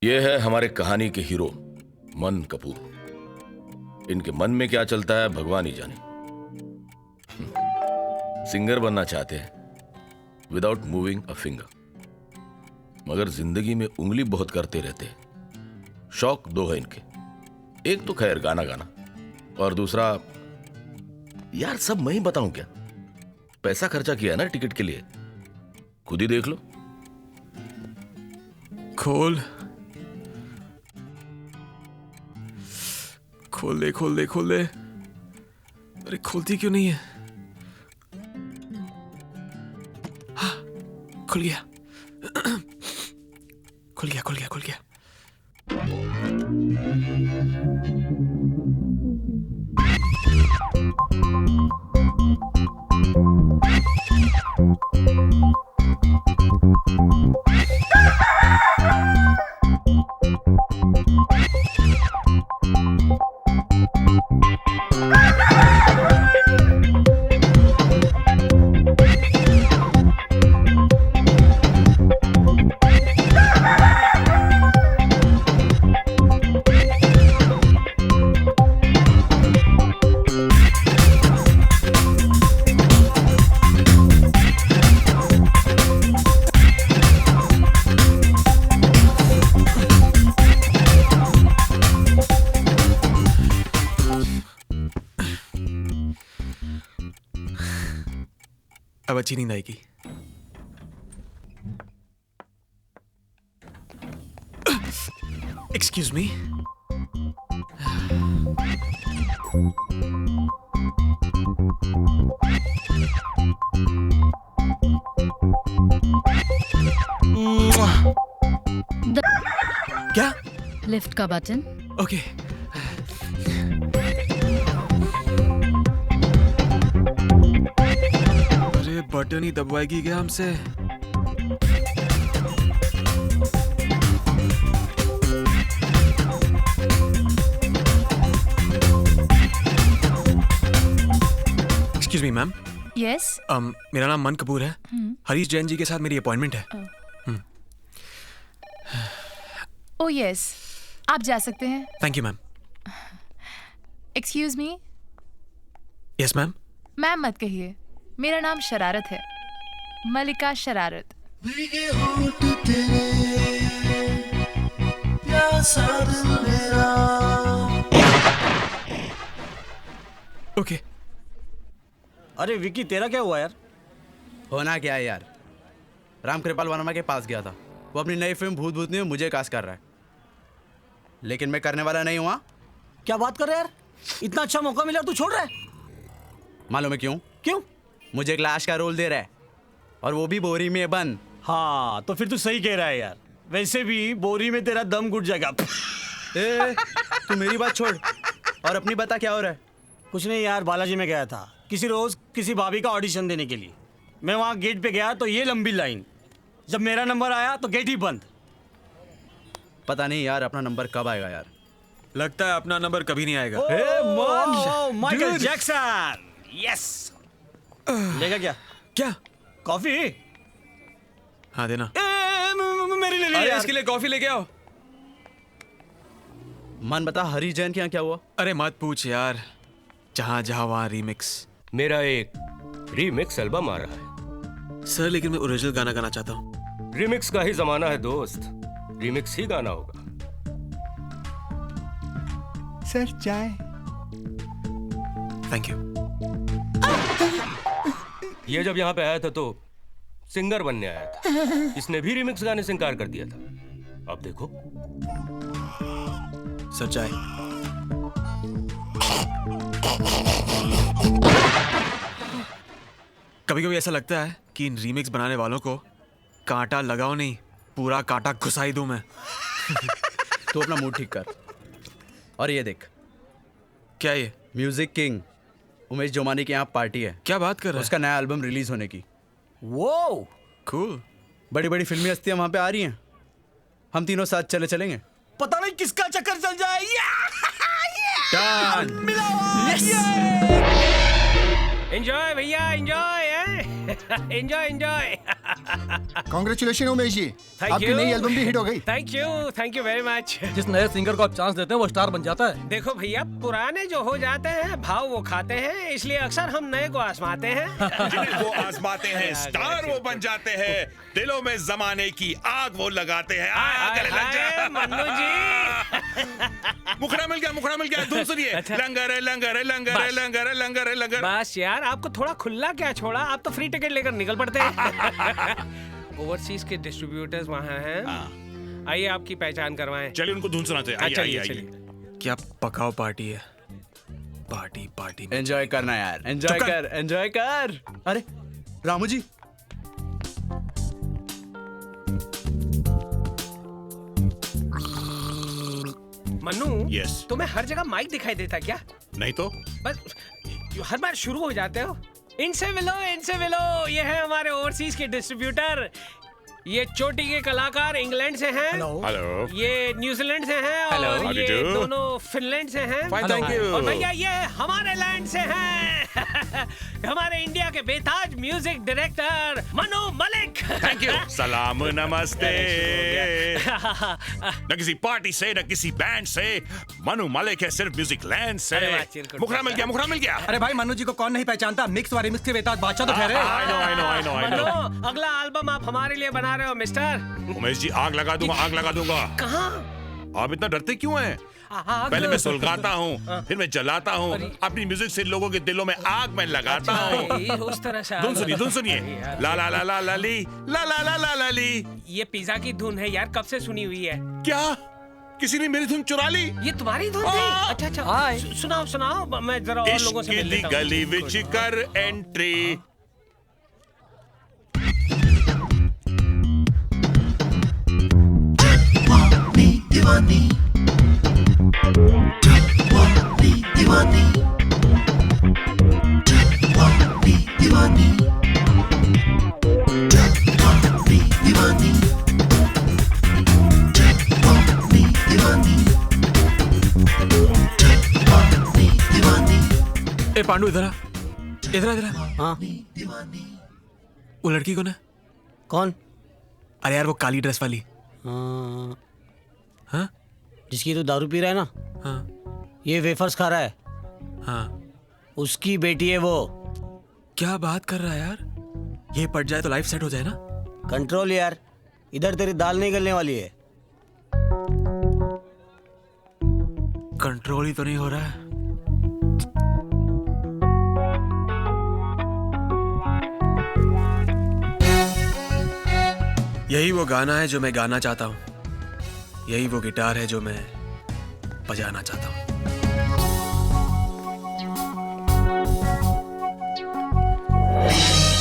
ये है हमारे कहानी के हीरो मन कपूर। इनके मन में क्या चलता है भगवान ही जाने। सिंगर बनना चाहते हैं विदाउट मूविंग अ फिंगर, मगर जिंदगी में उंगली बहुत करते रहते हैं। शौक दो है इनके, एक तो खैर गाना गाना और दूसरा यार सब मैं ही बताऊं क्या। पैसा खर्चा किया ना टिकट के लिए, खुद ही देख लो। खोल खोल दे खोल दे खोल दे। अरे खोलती क्यों नहीं है? हाँ, खुल गया खुल गया खुल गया खुल गया। अब अच्छी नींद आएगी। Excuse me. क्या? लिफ्ट का बटन। ओके। अरे बटन ही दबवाएगी क्या हमसे? Excuse me ma'am. यस। मेरा नाम मन कपूर है। हरीश जैन जी के साथ मेरी अपॉइंटमेंट है। ओह यस, आप जा सकते हैं। Thank you ma'am. Excuse me. Yes ma'am. Ma'am मत कहिए, मेरा नाम शरारत है, मलिका शरारत। ओके। अरे विकी, तेरा क्या हुआ यार? होना क्या है यार, राम कृपाल वर्मा के पास गया था। वो अपनी नई फिल्म भूत भूतनी में मुझे कास्ट कर रहा है, लेकिन मैं करने वाला नहीं हुआ। क्या बात कर रहा है यार? इतना अच्छा मौका मिला तू छोड़ रहा है? मालूम है क्यों? क्यों? मुझे एक लाश का रोल दे रहा है, और वो भी बोरी में बंद। हाँ तो फिर तू सही कह रहा है यार। वैसे भी बोरी में तेरा दम घुट जाएगा। ए, तू मेरी बात छोड़ और अपनी बता, क्या हो रहा है? कुछ नहीं यार, बालाजी में गया था किसी रोज किसी भाभी का ऑडिशन देने के लिए। मैं वहाँ गेट पे गया तो ये लंबी लाइन, जब मेरा नंबर आया तो गेट ही बंद। पता नहीं यार अपना नंबर कब आएगा यार। लगता है अपना नंबर कभी नहीं आएगा। Michael Jackson. यस। लेगा क्या? क्या? कॉफी? हाँ देना। मेरे लिए अरे यार। इसके लिए कॉफी लेके आओ। मन बता, हरीश जैन के यहाँ क्या हुआ? अरे मत पूछ यार, जहाँ जहाँ वहाँ रीमिक्स। मेरा एक रीमिक्स एल्बम आ रहा है सर, लेकिन मैं ओरिजिनल गाना गाना चाहता हूँ। रीमिक्स का ही जमाना है दोस्त, रीमिक्स ही गाना होगा। सर चाय। Thank you. ये जब यहाँ पे आया था तो सिंगर बनने आया था, इसने भी रीमिक्स गाने से इनकार कर दिया था। अब देखो। सर चाय। कभी कभी ऐसा लगता है कि इन रीमिक्स बनाने वालों को कांटा लगाओ नहीं, पूरा कांटा घुसाई दूं मैं। तू अपना मूड ठीक कर। और ये देख। क्या ये? म्यूजिक किंग उमेश जोमानी के यहाँ पार्टी है। क्या बात कर रहा है? उसका नया एल्बम रिलीज होने की। वो कूल। बड़ी बड़ी फिल्मी हस्तियां वहां पे आ रही हैं। हम तीनों साथ चलेंगे। पता नहीं किसका चक्कर चल जाए। Done. मिला हुआ। एंजॉय भैया enjoy, enjoy enjoy. Congratulation Umesh ji, आपकी नई एल्बम भी हिट हो गई। Thank you very much. जिस नए सिंगर को आप चांस देते हैं वो स्टार बन जाता है। देखो भैया, पुराने जो हो जाते हैं भाव वो खाते हैं, इसलिए अक्सर हम नए को आजमाते हैं। जिन्हें वो आजमाते हैं स्टार वो बन जाते हैं, दिलों में जमाने की आग वो लगाते हैं। गले लग जा। मन्नू जी। मुखड़ा मिल गया धुन सुनिए। अच्छा। लंगर है लंगर है लंगर है लंगर है लंगर है लंगर। बस यार, आपको थोड़ा खुला क्या छोड़ा, आप तो फ्री टिकट लेकर निकल पड़ते हैं। ओवरसीज के डिस्ट्रीब्यूटर्स वहाँ हैं, आइए आपकी पहचान करवाएं। चलिए उनको धुन सुनाते हैं। चलिए आइए चलिए। क्या पकाओ पार्टी है। पार्टी एंजॉय करना यार, एंजॉय कर। अरे रामू जी, मन्नू, Yes. तुम्हें हर जगह माइक दिखाई देता क्या? नहीं तो बस हर बार शुरू हो जाते हो। इनसे मिलो, ये है हमारे ओवरसीज के डिस्ट्रीब्यूटर। ये चोटी के कलाकार इंग्लैंड से हैं। हेलो। ये न्यूजीलैंड से हैं और How do ये you do? दोनों फिनलैंड से हैं। Fine, thank you. और भैया ये हमारे लैंड से हैं। हमारे इंडिया के बेताज music director Manu Malik. Thank you. सलाम नमस्ते। न किसी पार्टी से न किसी बैंड से, मनु मलिक है सिर्फ म्यूजिक लैंड से। अरे वाह, चिरकुट। मुखड़ा मिल गया। अरे भाई मनु जी को कौन नहीं पहचानता, मिक्स वाली मिक्स के बेताज बादशाह तो ठहरे। I know. मनु, अगला एल्बम आप हमारे लिए बना रहे हो मिस्टर? उमेश जी, आग लगा दूंगा। कहाँ? आप इतना डरते क्यों हैं? पहले मैं सुलगाता हूँ, फिर मैं जलाता हूँ। अपनी म्यूजिक से लोगों के दिलों में आग मैं लगाता हूँ। उस तरह से धुन सुनिए। ला ला ला ला ला ली, ला ला ला ला ला ली। ये पिज्जा की धुन है यार, कब से सुनी हुई है। क्या किसी ने मेरी धुन चुरा ली? ये तुम्हारी धुन थी? अच्छा। सुनाओ, मैं जरा और लोगों से मिल इश्क दी लेता हूँ। गली विच कर एंट्री। ए पांडू, इधर आ। हाँ, वो लड़की कौन है? कौन? अरे यार, वो काली ड्रेस वाली। हाँ, हाँ जिसकी तू दारू पी रहा है ना, हाँ ये वेफर्स खा रहा है, हाँ। उसकी बेटी है वो। क्या बात कर रहा है यार? ये पट जाए तो लाइफ सेट हो जाए ना। कंट्रोल यार, इधर तेरी दाल नहीं गलने वाली है। कंट्रोल ही तो नहीं हो रहा है। यही वो गाना है जो मैं गाना चाहता हूँ, यही वो गिटार है जो मैं बजाना चाहता हूँ।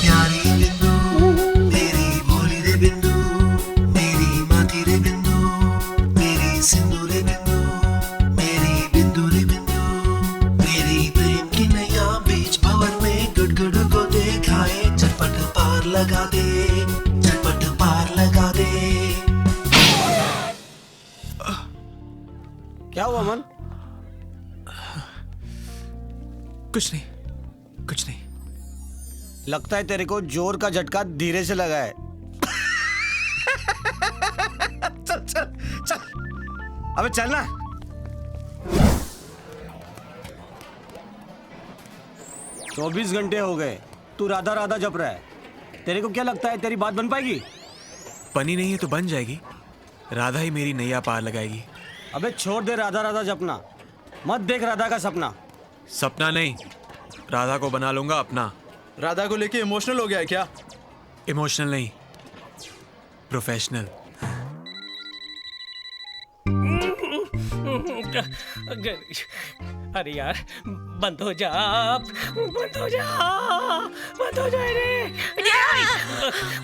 प्यारी बिंदु, मेरी भोली रे बिंदु, मेरी माती रे बिंदु, मेरी सिंधु रे बिंदु, मेरी बिंदु रे बिंदु, मेरी प्रेम की नैया बीच भंवर में गुड़गुड़ को देखाए, झटपट पार लगा दे, झटपट पार लगा दे। क्या हुआ मन? कुछ नहीं। लगता है तेरे को जोर का झटका धीरे से लगा है। चल। अबे चलना। चौबीस घंटे हो गए, तू राधा राधा जप रहा है। तेरे को क्या लगता है तेरी बात बन पाएगी? बनी नहीं है तो बन जाएगी। राधा ही मेरी नैया पार लगाएगी। अबे छोड़ दे राधा राधा जपना, मत देख राधा का सपना। सपना नहीं, राधा को बना लूंगा अपना। राधा को लेके इमोशनल हो गया है क्या? इमोशनल नहीं, प्रोफेशनल। अरे यार, बंद हो जा रे।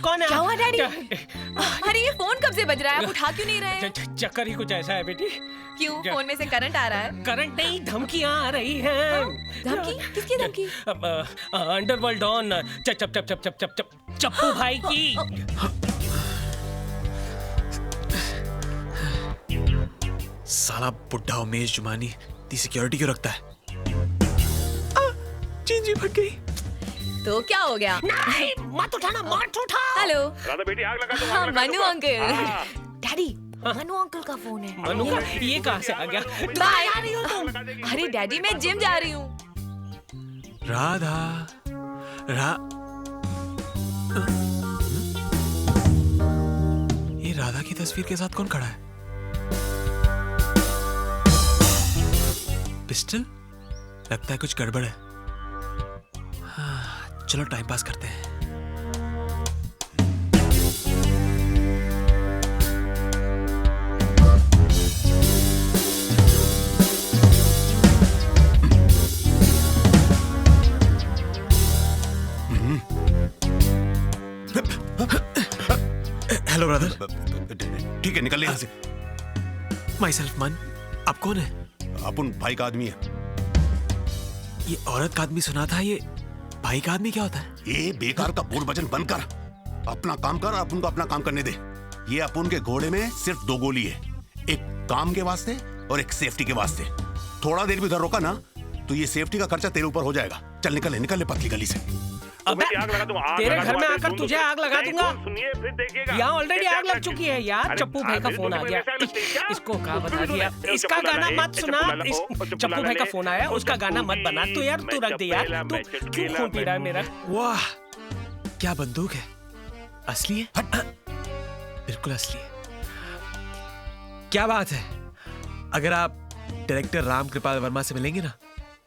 कौन है? क्या हुआ डैडी? अरे ये फोन कब से बज रहा है, आप उठा क्यों नहीं रहे हैं? चक्कर ही कुछ ऐसा है बेटी। क्यों, फोन में से करंट आ रहा है? करंट नहीं, धमकियां आ रही हैं। धमकी? किसकी धमकी? अंडरवर्ल्ड डॉन चप्पू भाई की। साला बुढ़ा उमेश जुमानी ती सिक्योरिटी क्यों रखता है? चींजी फट गई। तो क्या हो गया? नहीं, मत उठाना, मत उठा। हेलो। राधा बेटी आग लगा दो, हाँ, आग लगा मनु दो। अंकल। डैडी, मनु अंकल का फोन है। मनु का ये कहाँ से आ गया? बाय। आ रही हो तुम? अरे डैडी, मैं जिम जा रही हूँ। राधा ये राधा की तस्वीर के साथ कौन खड़ा है? पिस्टल? लगता है कुछ गड़बड़ है। हाँ, चलो टाइम पास करते हैं। Hello brother. ठीक है, निकल यहाँ से। माई सेल्फ मन। आप कौन है? अपन भाई का आदमी है। ये औरत का आदमी सुना था, ये भाई का आदमी क्या होता है? ये बेकार का बोल वचन बंद कर, अपना काम कर, अपन को अपना काम करने दे। ये अपन के घोड़े में सिर्फ 2 गोली है, एक काम के वास्ते और एक सेफ्टी के वास्ते। थोड़ा देर भी उधर रोका ना तो ये सेफ्टी का खर्चा तेरे ऊपर हो जाएगा। चल निकल ले पतली गली से। अबे, तेरे घर में आकर तुझे आग लगा दूंगा। यहाँ ऑलरेडी आग लग चुकी है यार। चप्पू भाई का फोन आ गया। इसको कहा बता दिया, इसका गाना मत सुना। चप्पू भाई का फोन आया, उसका गाना मत बना। तो यार तू रख दे यार। तू क्यों खून पी रहा है मेरा? वाह, क्या बंदूक है! असली है? बिल्कुल असली है। क्या बात है! अगर आप डायरेक्टर राम कृपाल वर्मा से मिलेंगे ना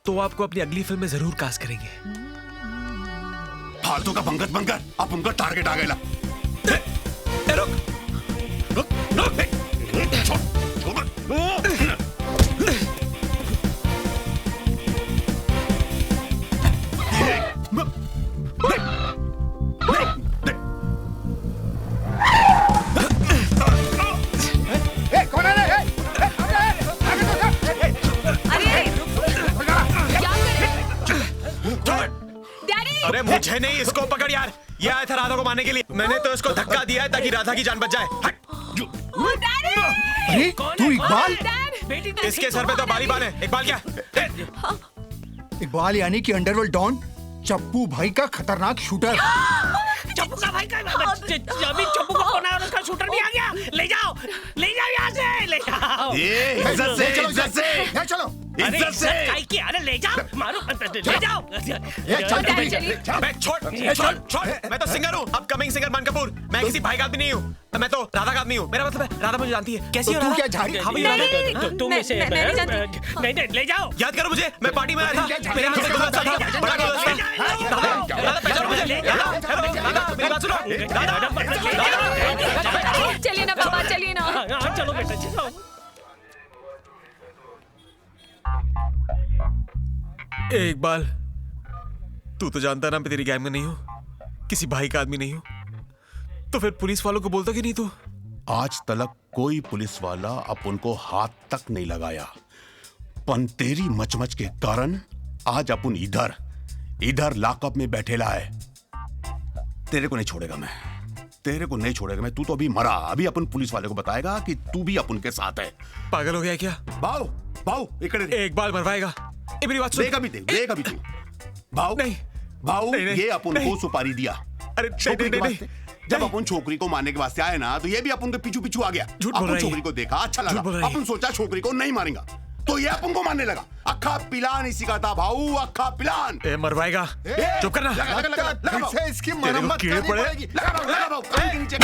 तो वो आपको अपनी अगली फिल्म में जरूर कास्ट करेंगे। फालतू का पंकज बनकर अब उनका टारगेट आ गया। अरे मुझे नहीं, इसको पकड़ यार। ये आया था राधा को मारने के लिए। मैंने तो इसको धक्का दिया है ताकि राधा की जान बच जाए। अरे तू इकबाल? इसके सर पे तो बाल ही बाल है। इकबाल क्या? इकबाल यानी कि अंडरवर्ल्ड डॉन चप्पू भाई का खतरनाक शूटर। चप्पू का भाई का अभी चप्पू का फोन आया, उसका शूटर भी आ गया। ले जाओ यहाँ से, ले जाओ। इज्जत से, इज्जत से चलो। अरे इज्जत काहे की? अरे ले जाओ, मारो, ले जाओ। छोड़। मैं तो सिंगर हूँ, अपकमिंग सिंगर मान कपूर। मैं किसी भाई का आदमी नहीं हूँ, मैं तो राधा का आदमी हूँ। मेरा मतलब है राधा मुझे जानती है। कैसी हो तू राधा? क्या झाड़ी? तुम इसे नहीं, ले जाओ। याद करो मुझे, मैं पार्टी में आया था। मेरे नाम से गुलदस्ता था, बड़ा गुलदस्ता। राधा पहचानो मुझे। राधा, मेरी बात सुनो। चलिए ना पापा, चलिए ना। चलो बेटा, चलो। इकबाल, तू तो जानता ना मैं तेरी गैंग में नहीं हूँ, किसी भाई का आदमी नहीं हूँ। तो फिर पुलिस वालों को बोलता कि नहीं तू? आज तक कोई पुलिस वाला अपन को हाथ तक नहीं लगाया, पन तेरी मचमच के कारण आज अपन इधर लॉकअप में बैठेला है। तेरे को नहीं छोड़ेगा मैं, तेरे को नहीं छोड़ेगा मैं। तू तो अभी मरा, अभी अपन पुलिस वाले को बताएगा कि तू भी अपन के साथ है। पागल हो गया क्या? बाऊ इकबाल मरवाएगा। मेरी बात सुन। देख अभी तू बाऊ ये अपन को सुपारी दिया। अरे छोकरी के वास्ते। जब अपन छोकरी को मारने के वास्ते आए ना तो ये भी अपन के पीछू आ गया। अपन छोकरी को देखा, अच्छा लगा, अपन सोचा छोकरी को नहीं मारेगा तो ये अपन को मारने लगा। अक्खा पिलान इसी का था भाऊ, अक्खा पिलान। मरवाएगा, चुप करना। लगा इसकी मरम्मत करनी पड़ेगी। लगा भाऊ, कान के नीचे।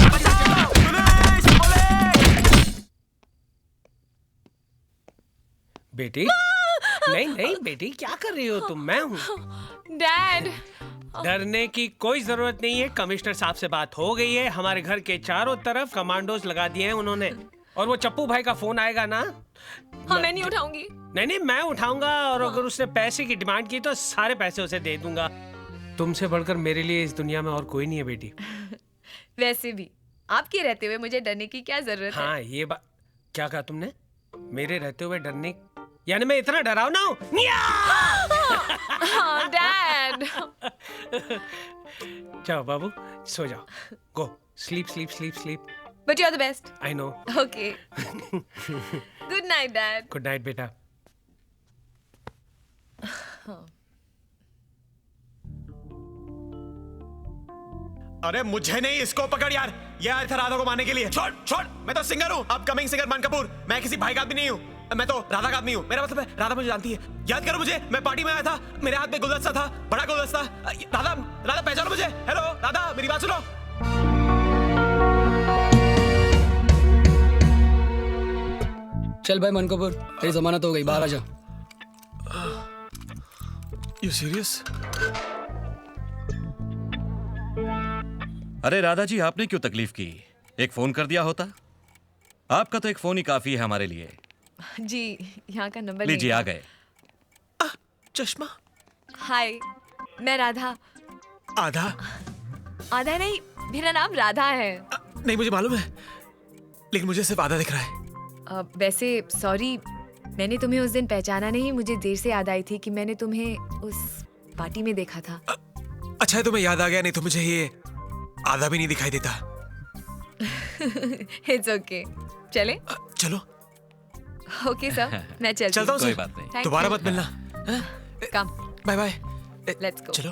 बेटी, नहीं बेटी, क्या कर रही हो तुम? मैं हूँ। डैड, डरने की कोई जरूरत नहीं है। कमिश्नर साहब से बात हो गई है। हमारे घर के चारों तरफ कमांडोज लगा दिए हैं उन्होंने। और वो चप्पू भाई का फोन आएगा ना, हाँ मैं नहीं उठाऊंगी। नहीं मैं उठाऊंगा। और अगर उसने पैसे की डिमांड की तो सारे पैसे उसे दे दूंगा। तुमसे बढ़कर मेरे लिए इस दुनिया में और कोई नहीं है बेटी। वैसे भी आपके रहते हुए मुझे डरने की क्या जरूरत है? हाँ ये बात। क्या कहा तुमने? मेरे रहते हुए डरने, यानी मैं इतना डरावना हूँ? हाँ डैड। जाओ बाबू, सो जाओ। Go sleep. But you're the best. I know. Okay. Good night, Dad. Good night, बेटा। अरे मुझे नहीं, इसको पकड़ यार। ये आया था राधा को मारने के लिए। छोड़ छोड़, मैं तो सिंगर हूँ, अपकमिंग सिंगर मन कपूर। मैं किसी भाई का आदमी नहीं हूँ, मैं तो राधा का आदमी हूँ। मेरा मतलब है राधा मुझे जानती है। याद करो मुझे, मैं पार्टी में आया था, मेरे हाथ में गुलदस्ता था, बड़ा गुलदस्ता। राधा, राधा पहचानो मुझे। हेलो राधा, मेरी बात सुनो। चल भाई मन कपूर, तेरी जमानत हो गई, बाहर आ जा। You serious? अरे राधा जी, आपने क्यों तकलीफ की? एक फोन कर दिया होता। आपका तो एक फोन ही काफी है हमारे लिए। जी, यहाँ का नंबर लीजिए, आ गए। चश्मा। हाय, मैं राधा। आधा? आधा नहीं, मेरा नाम राधा है। नहीं मुझे मालूम है, लेकिन मुझे सिर्फ आधा दिख रहा है। वैसे सॉरी, मैंने तुम्हें उस दिन पहचाना नहीं। मुझे देर से याद आई थी कि मैंने तुम्हें उस पार्टी में देखा था। अच्छा है तुम्हें याद आ गया, नहीं तो मुझे ये आधा भी नहीं दिखाई देता। इट्स ओके, चले? चलो। ओके सर, मैं चलती चलता हूँ। कोई बात नहीं, दोबारा मत मिलना। कम, बाय बाय। Let's go. चलो।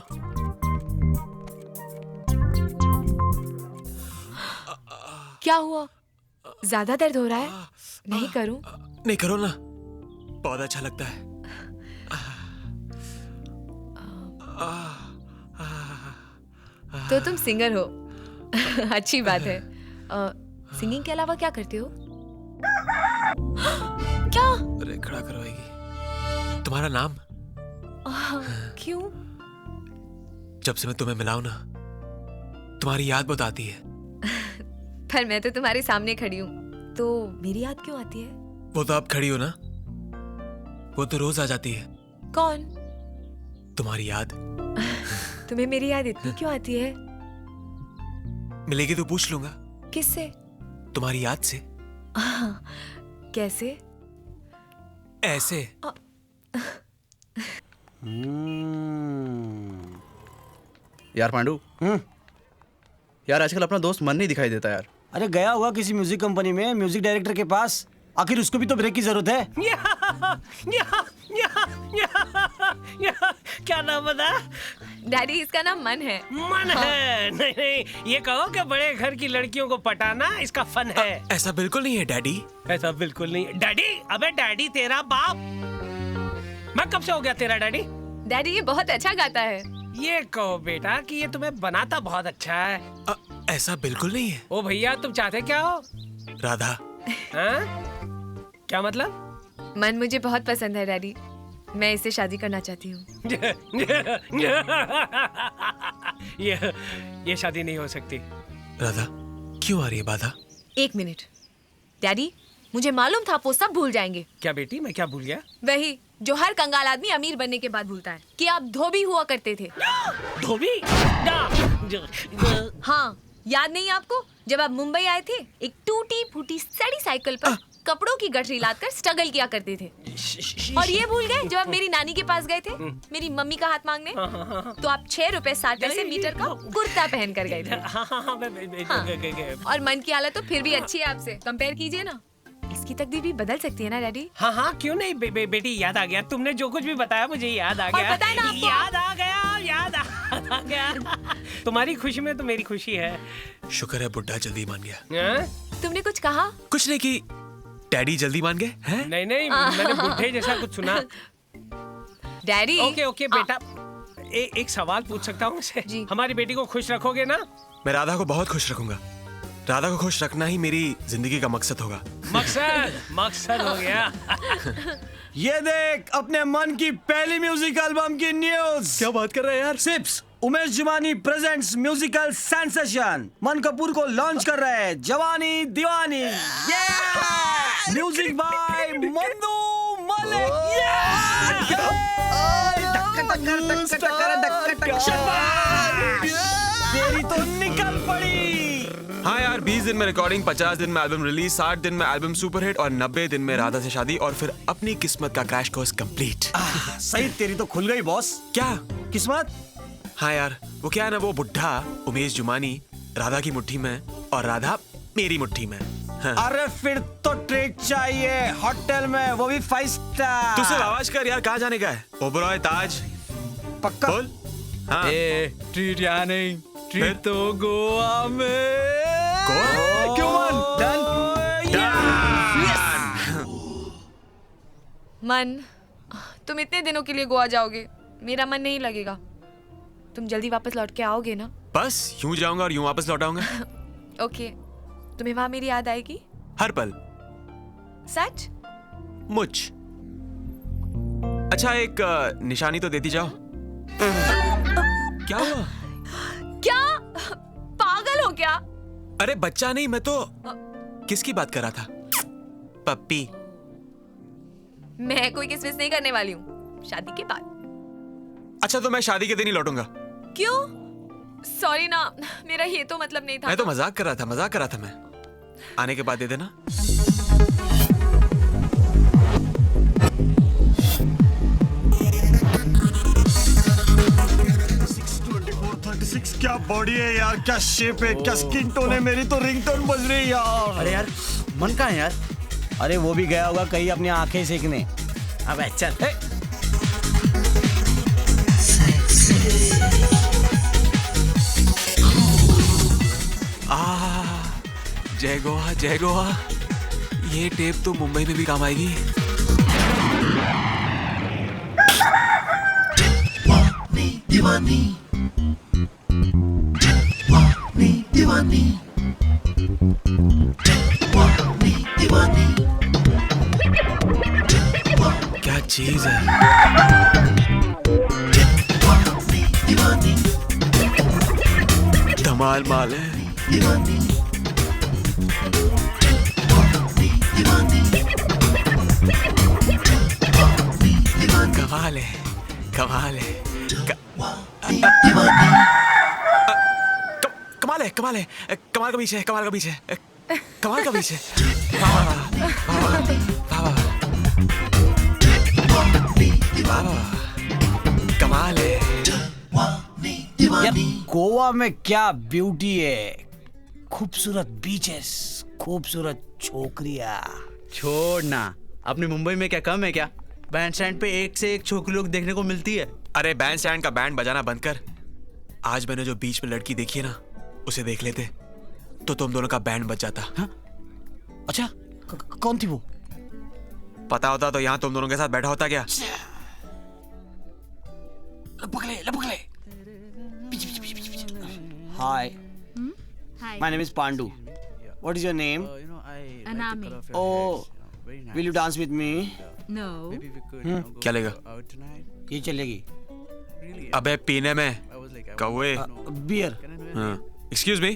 क्या हुआ? ज्यादा दर्द हो रहा है? नहीं करूं? नहीं करो ना, बहुत अच्छा लगता है। तो तुम सिंगर हो? अच्छी बात है। सिंगिंग के अलावा क्या करते हो? क्या? अरे खड़ा करवाएगी। तुम्हारा नाम? क्यों? जब से मैं तुम्हें मिला हूं ना, तुम्हारी याद बहुत आती है। पर मैं तो तुम्हारे सामने खड़ी हूँ, तो मेरी याद क्यों आती है? वो तो आप खड़ी हो ना, वो तो रोज आ जाती है। कौन? तुम्हारी याद। तुम्हें मेरी याद इतनी क्यों आती है? मिलेगी तो पूछ लूंगा। किससे? तुम्हारी याद से। कैसे? ऐसे। यार पांडू, यार आजकल अपना दोस्त मन नहीं दिखाई देता यार। अरे गया हुआ किसी म्यूजिक कंपनी में म्यूजिक डायरेक्टर के पास, आखिर उसको भी तो ब्रेक की जरूरत है। क्या नाम बता? डैडी, इसका नाम मन है। मन है? नहीं नहीं, ये कहो कि बड़े घर की लड़कियों को पटाना इसका फन है। ऐसा बिल्कुल नहीं है डैडी। ऐसा बिल्कुल नहीं। डैडी? अबे डैडी तेरा बाप। मैं कब से हो गया तेरा डैडी? डैडी ये बहुत अच्छा गाता है। ये कहो बेटा कि ये तुम्हें बनाता बहुत अच्छा है। ऐसा बिल्कुल नहीं है। ओ भैया, तुम चाहते क्या हो? राधा। हाँ? क्या मतलब? मन मुझे बहुत पसंद है डैडी, मैं इससे शादी करना चाहती हूँ। ये शादी नहीं हो सकती। राधा, क्यों आ रही है बाधा? एक मिनट डैडी, मुझे मालूम था आप वो सब भूल जाएंगे। क्या बेटी, मैं क्या भूल गया? वही जो हर कंगाल आदमी अमीर बनने के बाद भूलता है, कि आप धोबी हुआ करते थे। धोबी? हाँ, याद नहीं आपको? जब आप मुंबई आए थे, एक टूटी फूटी सड़ी साइकिल पर कपड़ों की गठरी लादकर स्ट्रगल किया करते थे। और ये भूल गए जब आप मेरी नानी के पास गए थे मेरी मम्मी का हाथ मांगने, तो आप 6 रुपए 60 पैसे मीटर का कुर्ता पहन कर गए थे। और मन की हालत तो फिर भी अच्छी है आपसे, कंपेयर कीजिए ना। इसकी तकदीर भी बदल सकती है ना डैडी? हाँ हाँ, क्यों नहीं बेटी, याद आ गया। तुमने जो कुछ भी बताया मुझे याद आ गया। बताए ना आपको। याद आ गया। तुम्हारी खुशी में तो मेरी खुशी है। शुक्र है बुड्ढा जल्दी मान गया। तुमने कुछ कहा? कुछ नहीं, कि डैडी जल्दी मान गए हैं? नहीं, मैंने बुढ़े जैसा कुछ सुना। डैडी। ओके बेटा, एक सवाल पूछ सकता हूँ मुझसे? हमारी बेटी को खुश रखोगे ना? मैं राधा को बहुत खुश रखूंगा। राधा को खुश रखना ही मेरी जिंदगी का मकसद होगा। मकसद हो गया। ये देख अपने मन की पहली म्यूजिक एल्बम की न्यूज। क्या बात कर रहे हैं यार? Tips Umesh Jumani presents musical sensation Man Kapoor को लॉन्च कर रहे हैं, जवानी दीवानी। Music by Mandu Malik. तेरी तो निकल पड़ी। हाँ यार, 20 दिन में रिकॉर्डिंग, 50 दिन में एल्बम रिलीज, 60 दिन में एल्बम सुपरहिट और 90 दिन में राधा से शादी और फिर अपनी किस्मत का क्रैश कोर्स कंप्लीट। सही, तेरी तो खुल गई बॉस। क्या किस्मत? हाँ यार, वो क्या है ना, वो बुड्ढा उमेश जुमानी राधा की मुट्ठी में और राधा मेरी मुट्ठी में। हाँ। अरे फिर तो ट्रीट चाहिए होटल में, वो भी 5 स्टार। तू सिर्फ आवाज कर यार, कहाँ जाने का है? ओबरॉय, ताज, पक्का बोल। हाँ। ट्रीट यहाँ नहीं, फिर तो गोवा में गोवा क्यों मन, तुम इतने दिनों के लिए गोवा जाओगे, मेरा मन नहीं लगेगा। तुम जल्दी वापस लौट के आओगे ना? बस यूं जाऊंगा और यूं वापस लौट आऊंगा। ओके, तुम्हें वहां मेरी याद आएगी? हर पल। सच? मुझ। अच्छा एक निशानी तो देती जाओ। क्या हुआ? क्या पागल हो क्या? अरे बच्चा नहीं, मैं तो किसकी बात कर रहा था? पप्पी। मैं कोई किस विस नहीं करने वाली हूँ, शादी के बाद। अच्छा तो मैं शादी के दिन ही लौटूंगा। क्यों? सॉरी ना, मेरा ये तो मतलब नहीं था। मैं तो मजाक कर रहा था मैं। आने के बाद दे देना। क्या बॉडी है यार, क्या शेप है, क्या स्किन टोन है, मेरी तो रिंगटोन बज रही है यार। अरे यार मन कहाँ है यार? अरे वो भी गया होगा कहीं अपनी आंखें सेकने। अबे चल। जय गोवा जय गोवा। ये टेप तो मुंबई में भी काम आएगी। दीवानी दीवानी दीवानी क्या चीज है? धमाल माल है। कमाल है, कमाल है, कमाल है, कमाल है, कमाल का बीच है, कमाल का बीच है, कमाल का बीच है। कमाल है यार, गोवा में क्या ब्यूटी है, खूबसूरत बीचेस, खूबसूरत छोकरियां। छोड़ना, अपने मुंबई में क्या कम है क्या? बैंड स्टैंड पे एक से एक छोकरी लोग देखने को मिलती है। अरे बैंड स्टैंड का बैंड बजाना बंद कर। आज मैंने जो बीच में लड़की देखी है ना, उसे देख लेते तो तुम दोनों का बैंड बज जाता। हाँ? अच्छा कौन थी वो? पता होता तो यहाँ तुम दोनों के साथ बैठा होता क्या? लपक ले। Hi. Hi. My name is Pandu. What is your name? Anami. Oh, will you dance with me? No. क्या लेगा? ये चलेगी। अबे पीने में कौवे। Beer. Excuse me.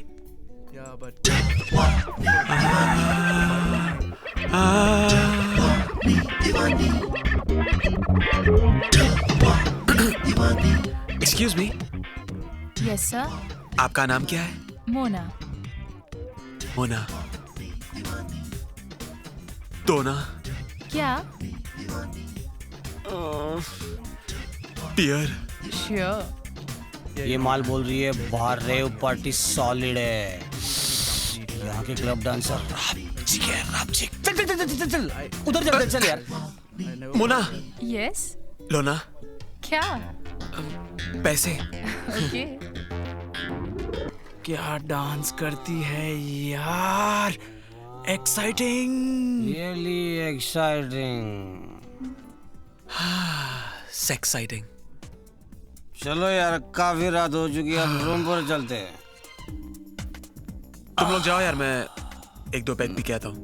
Excuse me. Yes sir. आपका नाम क्या है? मोना। मोना। दोना। क्या? बियर। श्योर। ये माल बोल रही है बाहर रेव पार्टी सॉलिड है। यहाँ के क्लब डांसर रापचिक है, रापचिक। चल उधर चल यार। मोना। यस। लोना। क्या? पैसे। ओके। क्या डांस करती है यार, एक्साइटिंग। Really exciting. सेक्साइटिंग। चलो यार, काफी रात हो चुकी है, अब रूम पर चलते हैं। तुम लोग जाओ यार, मैं एक दो पैक पी के आता हूँ।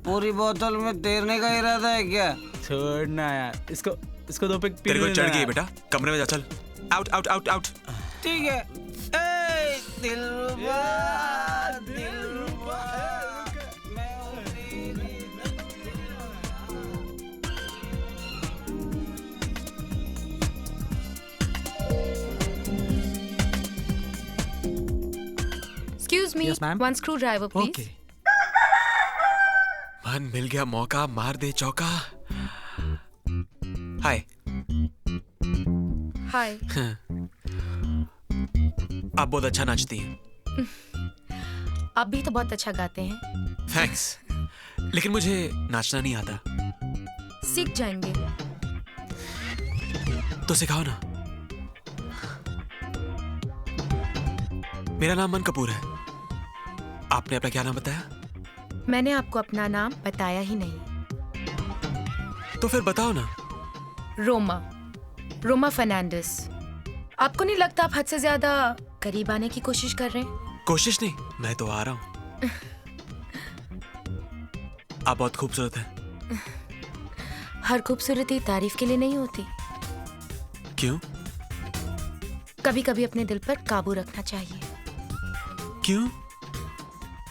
पूरी बोतल में तैरने का इरादा है क्या? छोड़ना यार, इसको दो पैक पी तेरे को लेना चढ़ गई यार। बेटा, कमरे में जा चल। Out out out out. ठीक है। ए, दिलरुबा, दिलरुबा, मैं हूँ तेरी। Excuse me, Yes, ma'am. one screwdriver, please. Okay. मन मिल गया मौका, मार दे चौका। हाय। हाय। आप बहुत अच्छा नाचती हैं। आप भी तो बहुत अच्छा गाते हैं। थैंक्स, लेकिन मुझे नाचना नहीं आता। सीख जाएंगे। तो सिखाओ ना। मेरा नाम मन कपूर है। आपने अपना क्या नाम बताया? मैंने आपको अपना नाम बताया ही नहीं। तो फिर बताओ ना। रोमा फर्नांडिस। आपको नहीं लगता आप हद से ज्यादा करीब आने की कोशिश कर रहे हैं? कोशिश नहीं, मैं तो आ रहा हूं। आप बहुत खूबसूरत हैं। हर खूबसूरती तारीफ के लिए नहीं होती। क्यों? कभी कभी अपने दिल पर काबू रखना चाहिए। क्यों?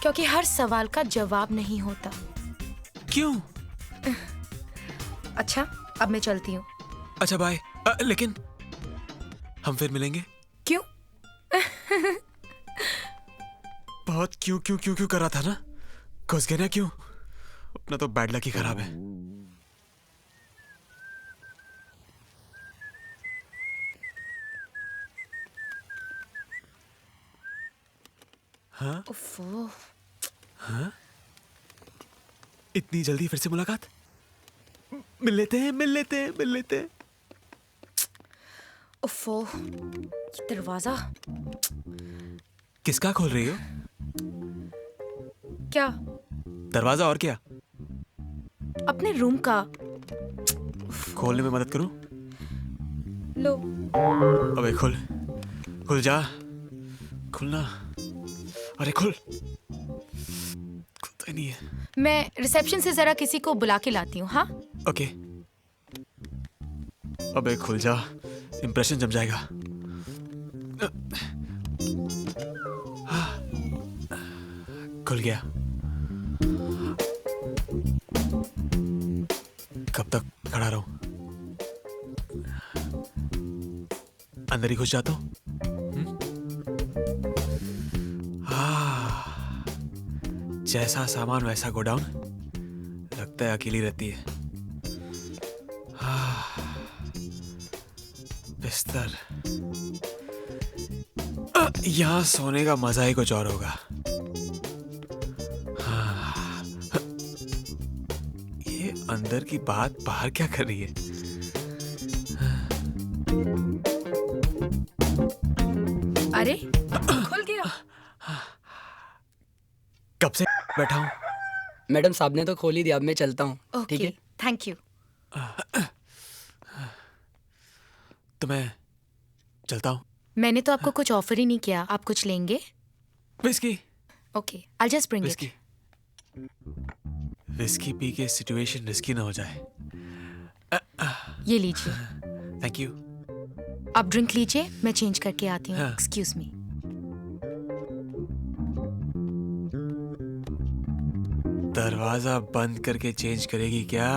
क्योंकि हर सवाल का जवाब नहीं होता। क्यों? अच्छा, अब मैं चलती हूँ। अच्छा बाय। लेकिन हम फिर मिलेंगे? क्यों? बहुत क्यों क्यों क्यों क्यों कर रहा था ना? घुस गया ना? क्यों? अपना तो बैड लक ही खराब है। हाँ? उफ़्फ़ो। हाँ? इतनी जल्दी फिर से मुलाकात? मिल लेते हैं, मिल लेते हैं, मिल लेते हैं। उफ़्फ़ो, ये दरवाजा। किसका खोल रही हो? क्या? दरवाजा और क्या? अपने रूम का। खोलने में मदद करूं? लो। अबे खुल, खुल जा, खुलना। अरे खुल, खुलता ही नहीं है। मैं रिसेप्शन से जरा किसी को बुला के लाती हूँ। हाँ? ओके। अबे खुल जा, इंप्रेशन जम जाएगा। खुल गया। कब तक खड़ा रहूं? अंदर ही घुस जाता हूं। जैसा सामान वैसा गोडाउन। लगता है अकेली रहती है। बिस्तर। यहां सोने का मजा ही कुछ और होगा। ये अंदर की बात बाहर क्या कर रही है? अरे खुल गया। कब से बैठा हूं? मैडम साहब ने तो खोल ही दिया, अब मैं चलता हूँ। ठीक है, थैंक यू। तो मैं चलता हूं। मैंने तो आपको कुछ ऑफर ही नहीं किया। आप कुछ लेंगे? Whisky. Okay, I just bring it. Whisky P के सिचुएशन रिस्की ना हो जाए। ये लीजिए। Thank you. आप ड्रिंक लीजिए, मैं चेंज करके आती हूँ। हाँ। Excuse me. दरवाजा बंद करके चेंज करेगी क्या?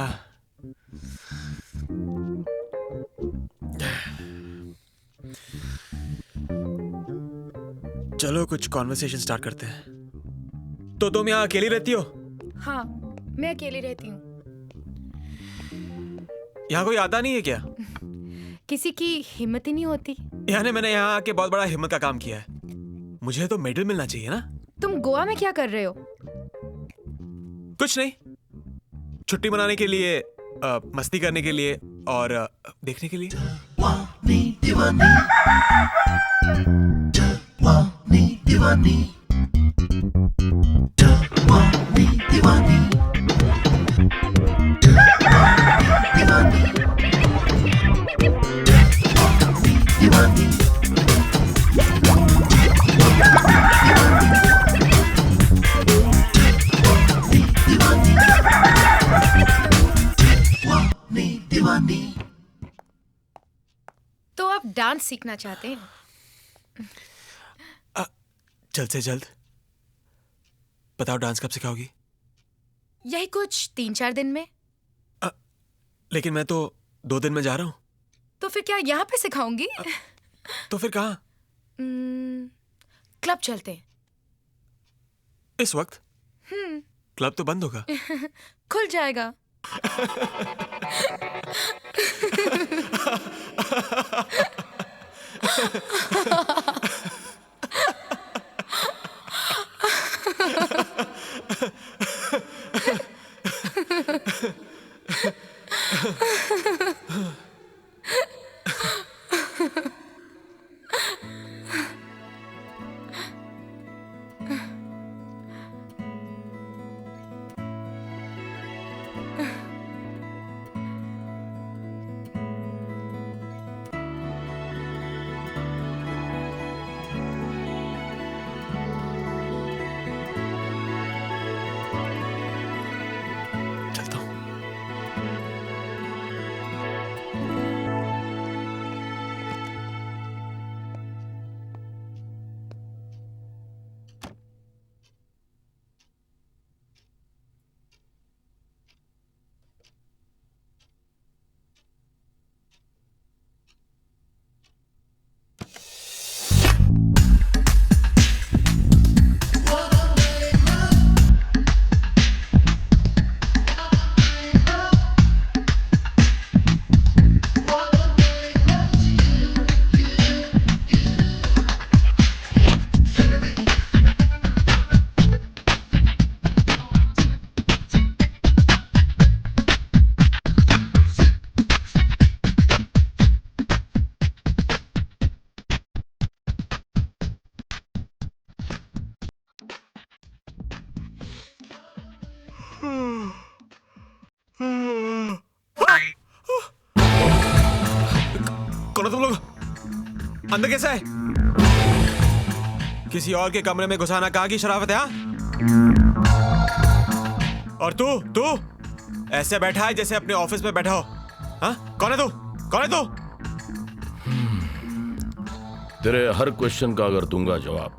चलो कुछ कॉन्वर्सेशन स्टार्ट करते हैं। तो तुम यहाँ अकेली रहती हो? हाँ, मैं अकेली रहती हूँ। यहाँ कोई आता नहीं है क्या? किसी की हिम्मत ही नहीं होती। यानी मैंने यहाँ आके बहुत बड़ा हिम्मत का काम किया है। मुझे तो मेडल मिलना चाहिए ना? तुम गोवा में क्या कर रहे हो? कुछ नहीं, छुट्टी मनाने के लिए, मस्ती करने के लिए और देखने के लिए। तो आप डांस सीखना चाहते हैं? जल्द से जल्द बताओ, डांस कब सिखाओगी? यही कुछ 3-4 दिन में। लेकिन मैं तो 2 दिन में जा रहा हूँ। तो फिर क्या यहाँ पे सिखाऊंगी? तो फिर कहाँ? क्लब चलते हैं। इस वक्त? क्लब तो बंद होगा। खुल जाएगा। कौन हो तुम लोग? अंदर कैसे है? किसी और के कमरे में घुसाना कहाँ की शराफत है? हाँ? और तू ऐसे बैठा है जैसे अपने ऑफिस में बैठा हो। हाँ? कौन है तू? कौन है तू? तेरे हर क्वेश्चन का अगर दूंगा जवाब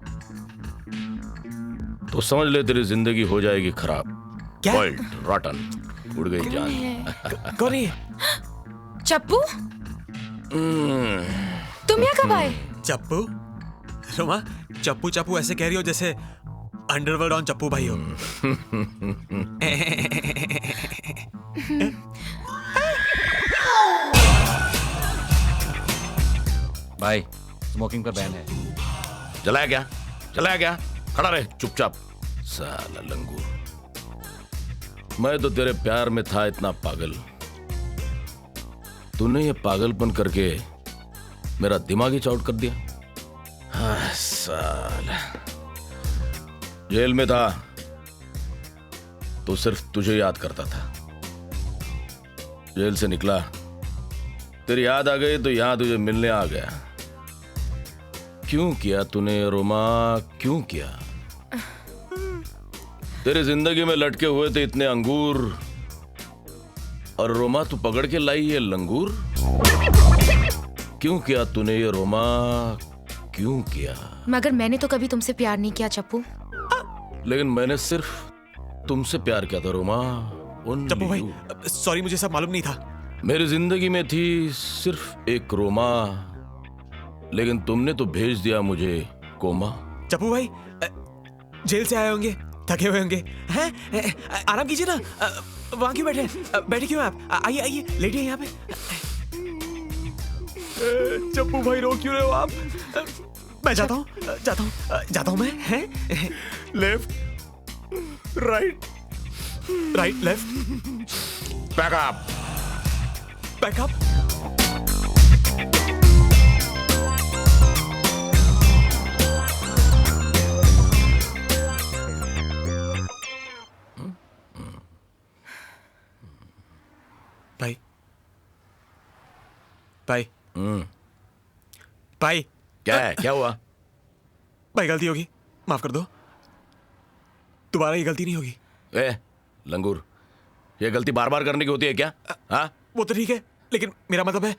तो समझ ले तेरी जिंदगी हो जाएगी खराब। क्या? रॉटन, उड़ गई जान। कौन है? चप्पू, तुम यहाँ कब आए? चप्पू? रोमा, चप्पू चप्पू ऐसे कह रही हो जैसे अंडरवर्ल्ड ऑन चप्पू भाई हो। भाई स्मोकिंग पर बैन है। जलाया क्या? खड़ा रहे चुपचाप, साला लंगूर। मैं तो तेरे प्यार में था इतना पागल, तूने ये पागलपन करके मेरा दिमाग ही चौट कर दिया। हाँ, साला जेल में था तो सिर्फ तुझे याद करता था। जेल से निकला, तेरी याद आ गई तो यहां तुझे मिलने आ गया। क्यों किया तूने रोमा, क्यों किया? तेरी जिंदगी में लटके हुए थे इतने अंगूर और रोमा तू पकड़ के लाई ये लंगूर। क्यों किया तूने ये रोमा, क्यों किया? मगर मैंने तो कभी तुमसे प्यार नहीं किया चप्पू। लेकिन मैंने सिर्फ तुमसे प्यार किया था रोमा। चप्पू भाई, सॉरी, मुझे सब मालूम नहीं था। मेरी जिंदगी में थी सिर्फ एक रोमा, लेकिन तुमने तो भेज दिया मुझे कोमा। चप्पू भाई जेल से आए होंगे, थके हुए होंगे, हैं? आराम कीजिए ना। वहां क्यों बैठे? बैठे क्यों आप? आइए लेटिए यहाँ पे। चप्पू भाई रो क्यों रहे हो आप? मैं जाता हूँ मैं। हैं? Left, right, left, backup. भाई क्या हुआ? भाई गलती होगी, माफ कर दो। दोबारा ये गलती नहीं होगी। लंगूर, ये गलती बार बार करने की होती है क्या? हाँ? वो तो ठीक है, लेकिन मेरा मतलब है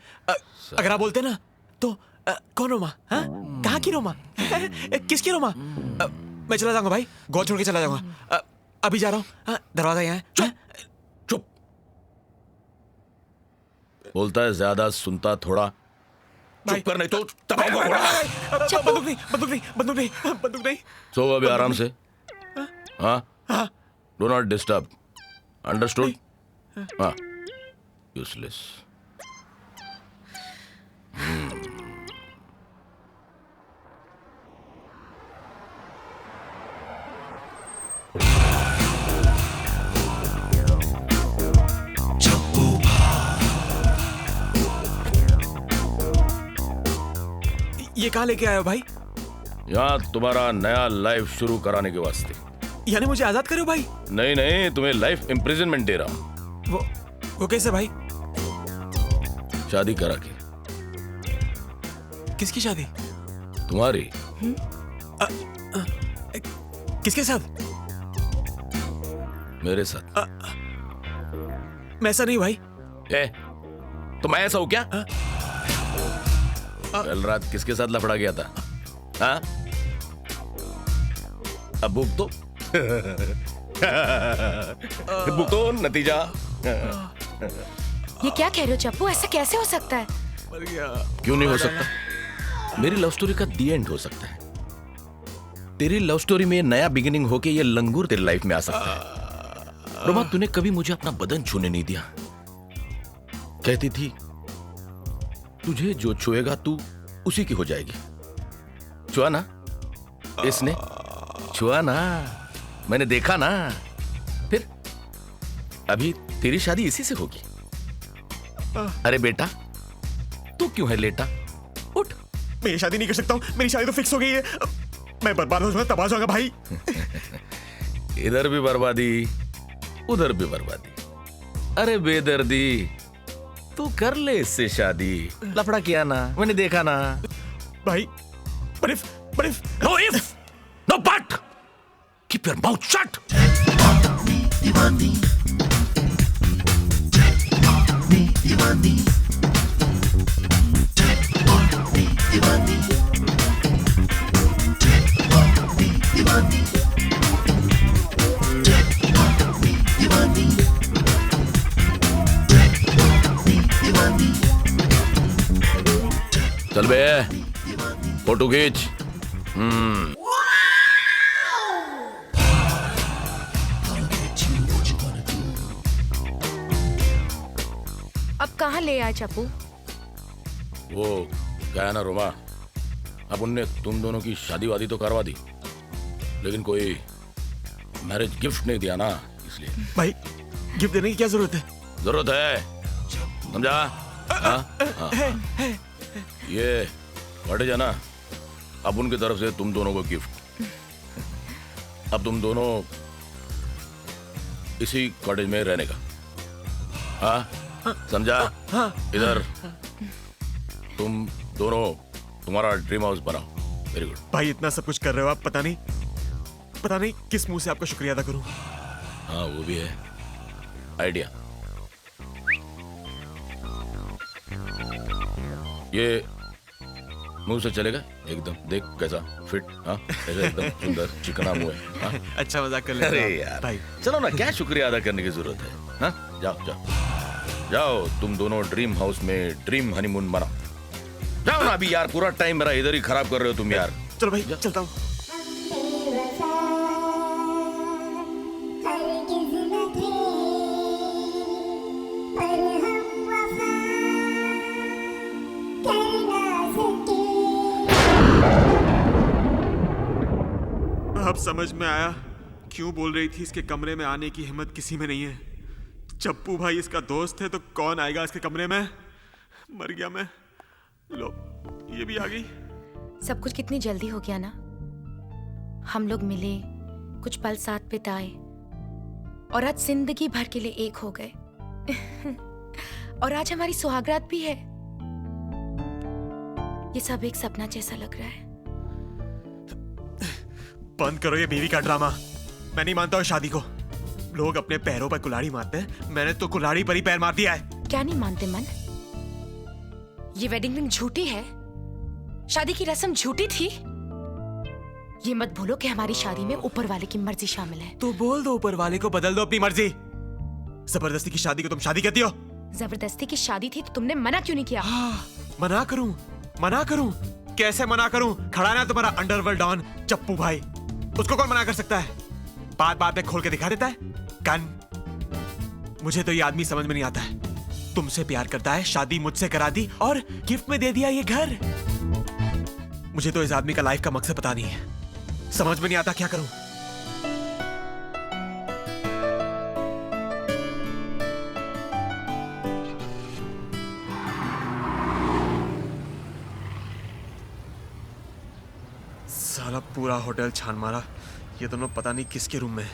अगर आप बोलते ना तो कौन रोमा? हाँ? कहाँ की रोमा? किसकी रोमा? मैं चला जाऊंगा भाई, गोद छोड़ के चला जाऊंगा। अभी जा रहा हूँ। दरवाजा यहाँ है। चुप। बोलता है ज्यादा, सुनता थोड़ा। चुप कर, नहीं तो तबाऊंगा थोड़ा। बंदूक नहीं। सो अभी आराम से। हाँ? Do not disturb, understood? हाँ, यूजलेस। ये कहाँ लेके आए हो भाई? यहाँ तुम्हारा नया लाइफ शुरू कराने के वास्ते। यानी मुझे आजाद करो भाई? नहीं, तुम्हें लाइफ इम्प्रिजनमेंट दे रहा हूँ। वो कैसे भाई? शादी करा के। किसकी शादी? तुम्हारी। किसके साथ? मेरे साथ। मैं ऐसा नहीं भाई। तो मैं ऐसा हूँ क्या? कल रात किसके साथ लफड़ा गया था? हाँ? अब भूख तो नतीजा। ये क्या कह रहे हो चप्पू? ऐसा कैसे हो सकता है? क्यों नहीं हो सकता? मेरी लव स्टोरी का दी एंड हो सकता है। तेरी लव स्टोरी में नया बिगिनिंग होके ये लंगूर तेरी लाइफ में आ सकता है। रोमा, तूने कभी मुझे अपना बदन छूने नहीं दिया। कहती थी तुझे जो छुएगा तू उसी की हो जाएगी। छुआ ना इसने? छुआ ना, मैंने देखा ना। फिर अभी तेरी शादी इसी से होगी। अरे बेटा, तू क्यों है लेटा? उठ। मैं ये शादी नहीं कर सकता हूँ, मेरी शादी तो फिक्स हो गई है। मैं बर्बाद हो जाऊंगा, तबाह हो जाऊंगा भाई। इधर भी बर्बादी, उधर भी बर्बादी। अरे बेदर्दी, तू कर ले इससे शादी। लफड़ा किया ना, मैंने देखा ना। भाई but if no but keep your mouth shut। दीवानी दीवानी दीवानी दीवानी दीवानी दीवानी। चल बे, फोटो खींच। अब कहाँ ले आए चप्पू? वो क्या है ना रोमा, अब उनने तुम दोनों की शादी वादी तो करवा दी, लेकिन कोई मैरिज गिफ्ट नहीं दिया ना, इसलिए। भाई गिफ्ट देने की क्या जरूरत है? जरूरत है, समझा? हाँ। ये कॉटेज है ना, अब उनकी तरफ से तुम दोनों को गिफ्ट। अब तुम दोनों इसी कॉटेज में रहने का, हाँ समझा? इधर तुम दोनों तुम्हारा ड्रीम हाउस बनाओ। वेरी गुड भाई, इतना सब कुछ कर रहे हो आप, पता नहीं किस मुंह से आपका शुक्रिया अदा करूं। हाँ वो भी है आइडिया। ये मुंह से चलेगा एकदम, देख कैसा फिट। हाँ ऐसा एकदम सुंदर चिकना मुंह है। हाँ? अच्छा मजाक कर ले। अरे यार भाई चलो ना, क्या शुक्रिया अदा करने की जरूरत है। हाँ जाओ जाओ जाओ, तुम दोनों ड्रीम हाउस में ड्रीम हनीमून मनाओ। जाओ ना अभी यार, पूरा टाइम मेरा इधर ही खराब कर रहे हो तुम यार। चलो भाई चलता हूँ। अब समझ में आया क्यों बोल रही थी इसके कमरे में आने की हिम्मत किसी में नहीं है। चप्पू भाई इसका दोस्त है तो कौन आएगा इसके कमरे में? मर गया मैं। लो ये भी आ गई। सब कुछ कितनी जल्दी हो गया ना। हम लोग मिले, कुछ पल साथ बिताए और आज जिंदगी भर के लिए एक हो गए। और आज हमारी सुहागरात भी है। ये सब एक सपना जैसा लग रहा है। बंद करो ये बीवी का ड्रामा। मैं नहीं मानता हूँ शादी को। लोग अपने पैरों पर कुल्हाड़ी मारते हैं, मैंने तो कुल्हाड़ी पर ही पैर मार दिया है। क्या नहीं मानते मन? ये वेडिंग रिंग झूठी है, शादी की रस्म झूठी थी। ये मत भूलो कि हमारी शादी में ऊपर वाले की मर्जी शामिल है। तो बोल दो ऊपर वाले को, बदल दो अपनी मर्जी। जबरदस्ती की शादी को तुम शादी कहती हो? जबरदस्ती की शादी थी तो तुमने मना क्यों नहीं किया? मना करूं? कैसे मना करूं? खड़ा ना तुम्हारा अंडरवर्ल्ड डॉन चप्पू भाई, उसको कौन मना कर सकता है? बात में खोल के दिखा देता है कान। मुझे तो ये आदमी समझ में नहीं आता है। तुमसे प्यार करता है, शादी मुझसे करा दी और गिफ्ट में दे दिया ये घर। मुझे तो इस आदमी का लाइफ का मकसद पता नहीं है। समझ में नहीं आता क्या करूं। साला पूरा होटल छान मारा, ये दोनों पता नहीं किसके रूम में।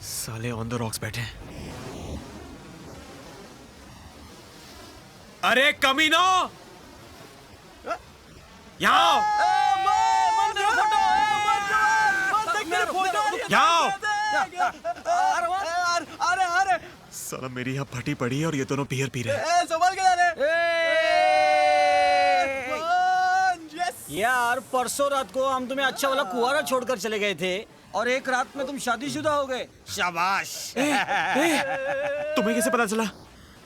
साले ऑन द रॉक्स बैठे हैं। अरे कमीनो, यहाँ अरे साला मेरी यहाँ फटी पड़ी है और ये दोनों बियर पी रहे हैं। संभाल के यार परसों रात को हम तुम्हें अच्छा वाला कुआरा छोड़कर चले गए थे और एक रात में तुम शादीशुदा हो गए। शाबाश। तुम्हें कैसे पता चला?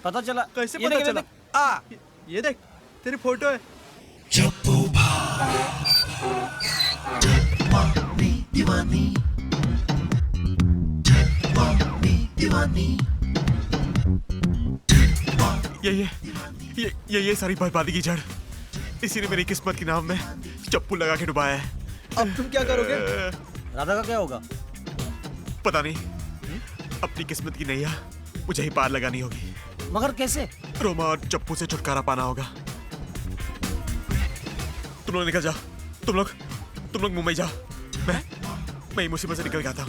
पता चला कैसे ये पता देख, चला? ये देख तेरी फोटो है। दीवानी दीवानी ये सारी बर्बादी की जड़ इसी ने मेरी किस्मत के नाम में चप्पू लगा के डुबाया है। अब तुम क्या करोगे? राधा का क्या होगा? पता नहीं, अपनी किस्मत की नैया मुझे ही पार लगानी होगी। मगर कैसे? रोमा और चप्पू से छुटकारा पाना होगा। तुम लोग निकल जाओ, तुम लोग मुंबई जाओ। मैं मुसीबत से निकल गया था।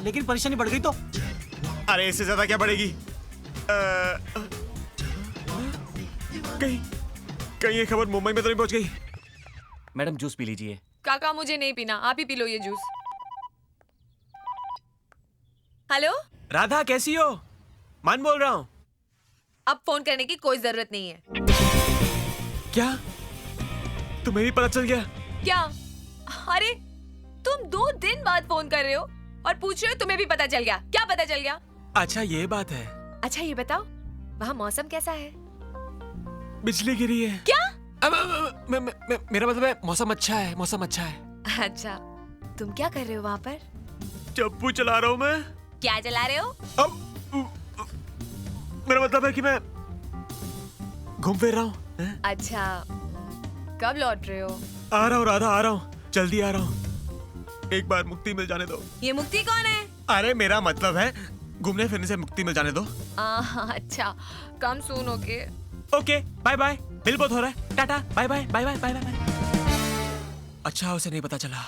लेकिन परेशानी बढ़ गई तो? अरे इससे ज्यादा क्या बढ़ेगी? कहीं ये खबर मुंबई में तो नहीं पहुंच गई? मैडम जूस पी लीजिए। काका मुझे नहीं पीना, आप ही पी लो ये जूस। हेलो राधा, कैसी हो? मान बोल रहा हूँ। अब फोन करने की कोई जरूरत नहीं है। क्या तुम्हें भी पता चल गया? क्या? अरे तुम 2 दिन बाद फोन कर रहे हो और पूछ रहे हो तुम्हें भी पता चल गया? क्या पता चल गया? अच्छा ये बात है। अच्छा ये बताओ, वहाँ मौसम कैसा है? बिजली गिरी है। क्या? मेरा मतलब है मौसम अच्छा है, मौसम अच्छा है। अच्छा, तुम क्या कर रहे हो वहाँ पर? चप्पू चला रहा हूँ मैं। क्या चला रहे हो? मेरा मतलब है कि मैं घूम फिर रहा हूँ। अच्छा, कब लौट रहे हो? आ रहा हूँ राधा, आ रहा हूँ, जल्दी आ रहा हूँ। एक बार मुक्ति मिल जाने दो। ये मुक्ति कौन है? अरे मेरा मतलब है घूमने फिरने से मुक्ति मिल जाने दो। अच्छा, come soon okay. Okay, bye bye. Bill बहुत हो रहा है। Tata, bye bye bye bye bye bye. अच्छा उसे नहीं पता चला।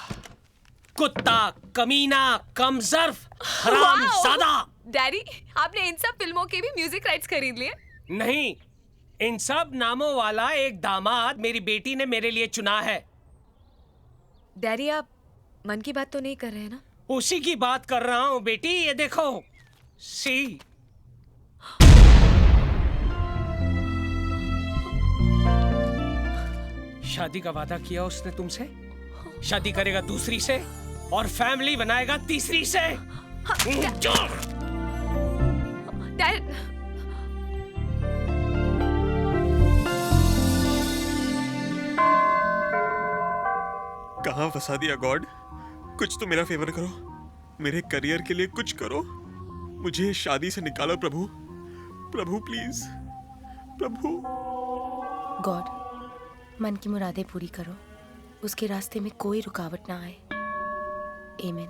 कुत्ता, कमीना, कमजर्फ, हरामजादा। डैडी, आपने इन सब फिल्मों के भी म्यूजिक राइट्स खरीद लिए? नहीं, इन सब नामों वाला एक दामाद मेरी बेटी ने मेरे लिए चुना है। डैडी, आप मन की बात तो नहीं कर रहे हैं ना? उसी की बात कर रहा हूँ बेटी, ये देखो। सी शादी का वादा किया उसने तुमसे, शादी करेगा दूसरी से और फैमिली बनाएगा तीसरी से। डैड, कहाँ फंसा दिया गॉड? कुछ तो मेरा फेवर करो, मेरे करियर के लिए कुछ करो, मुझे शादी से निकालो प्रभु, प्रभु प्लीज, प्रभु। गॉड, मन की मुरादें पूरी करो, उसके रास्ते में कोई रुकावट ना आए। आमीन।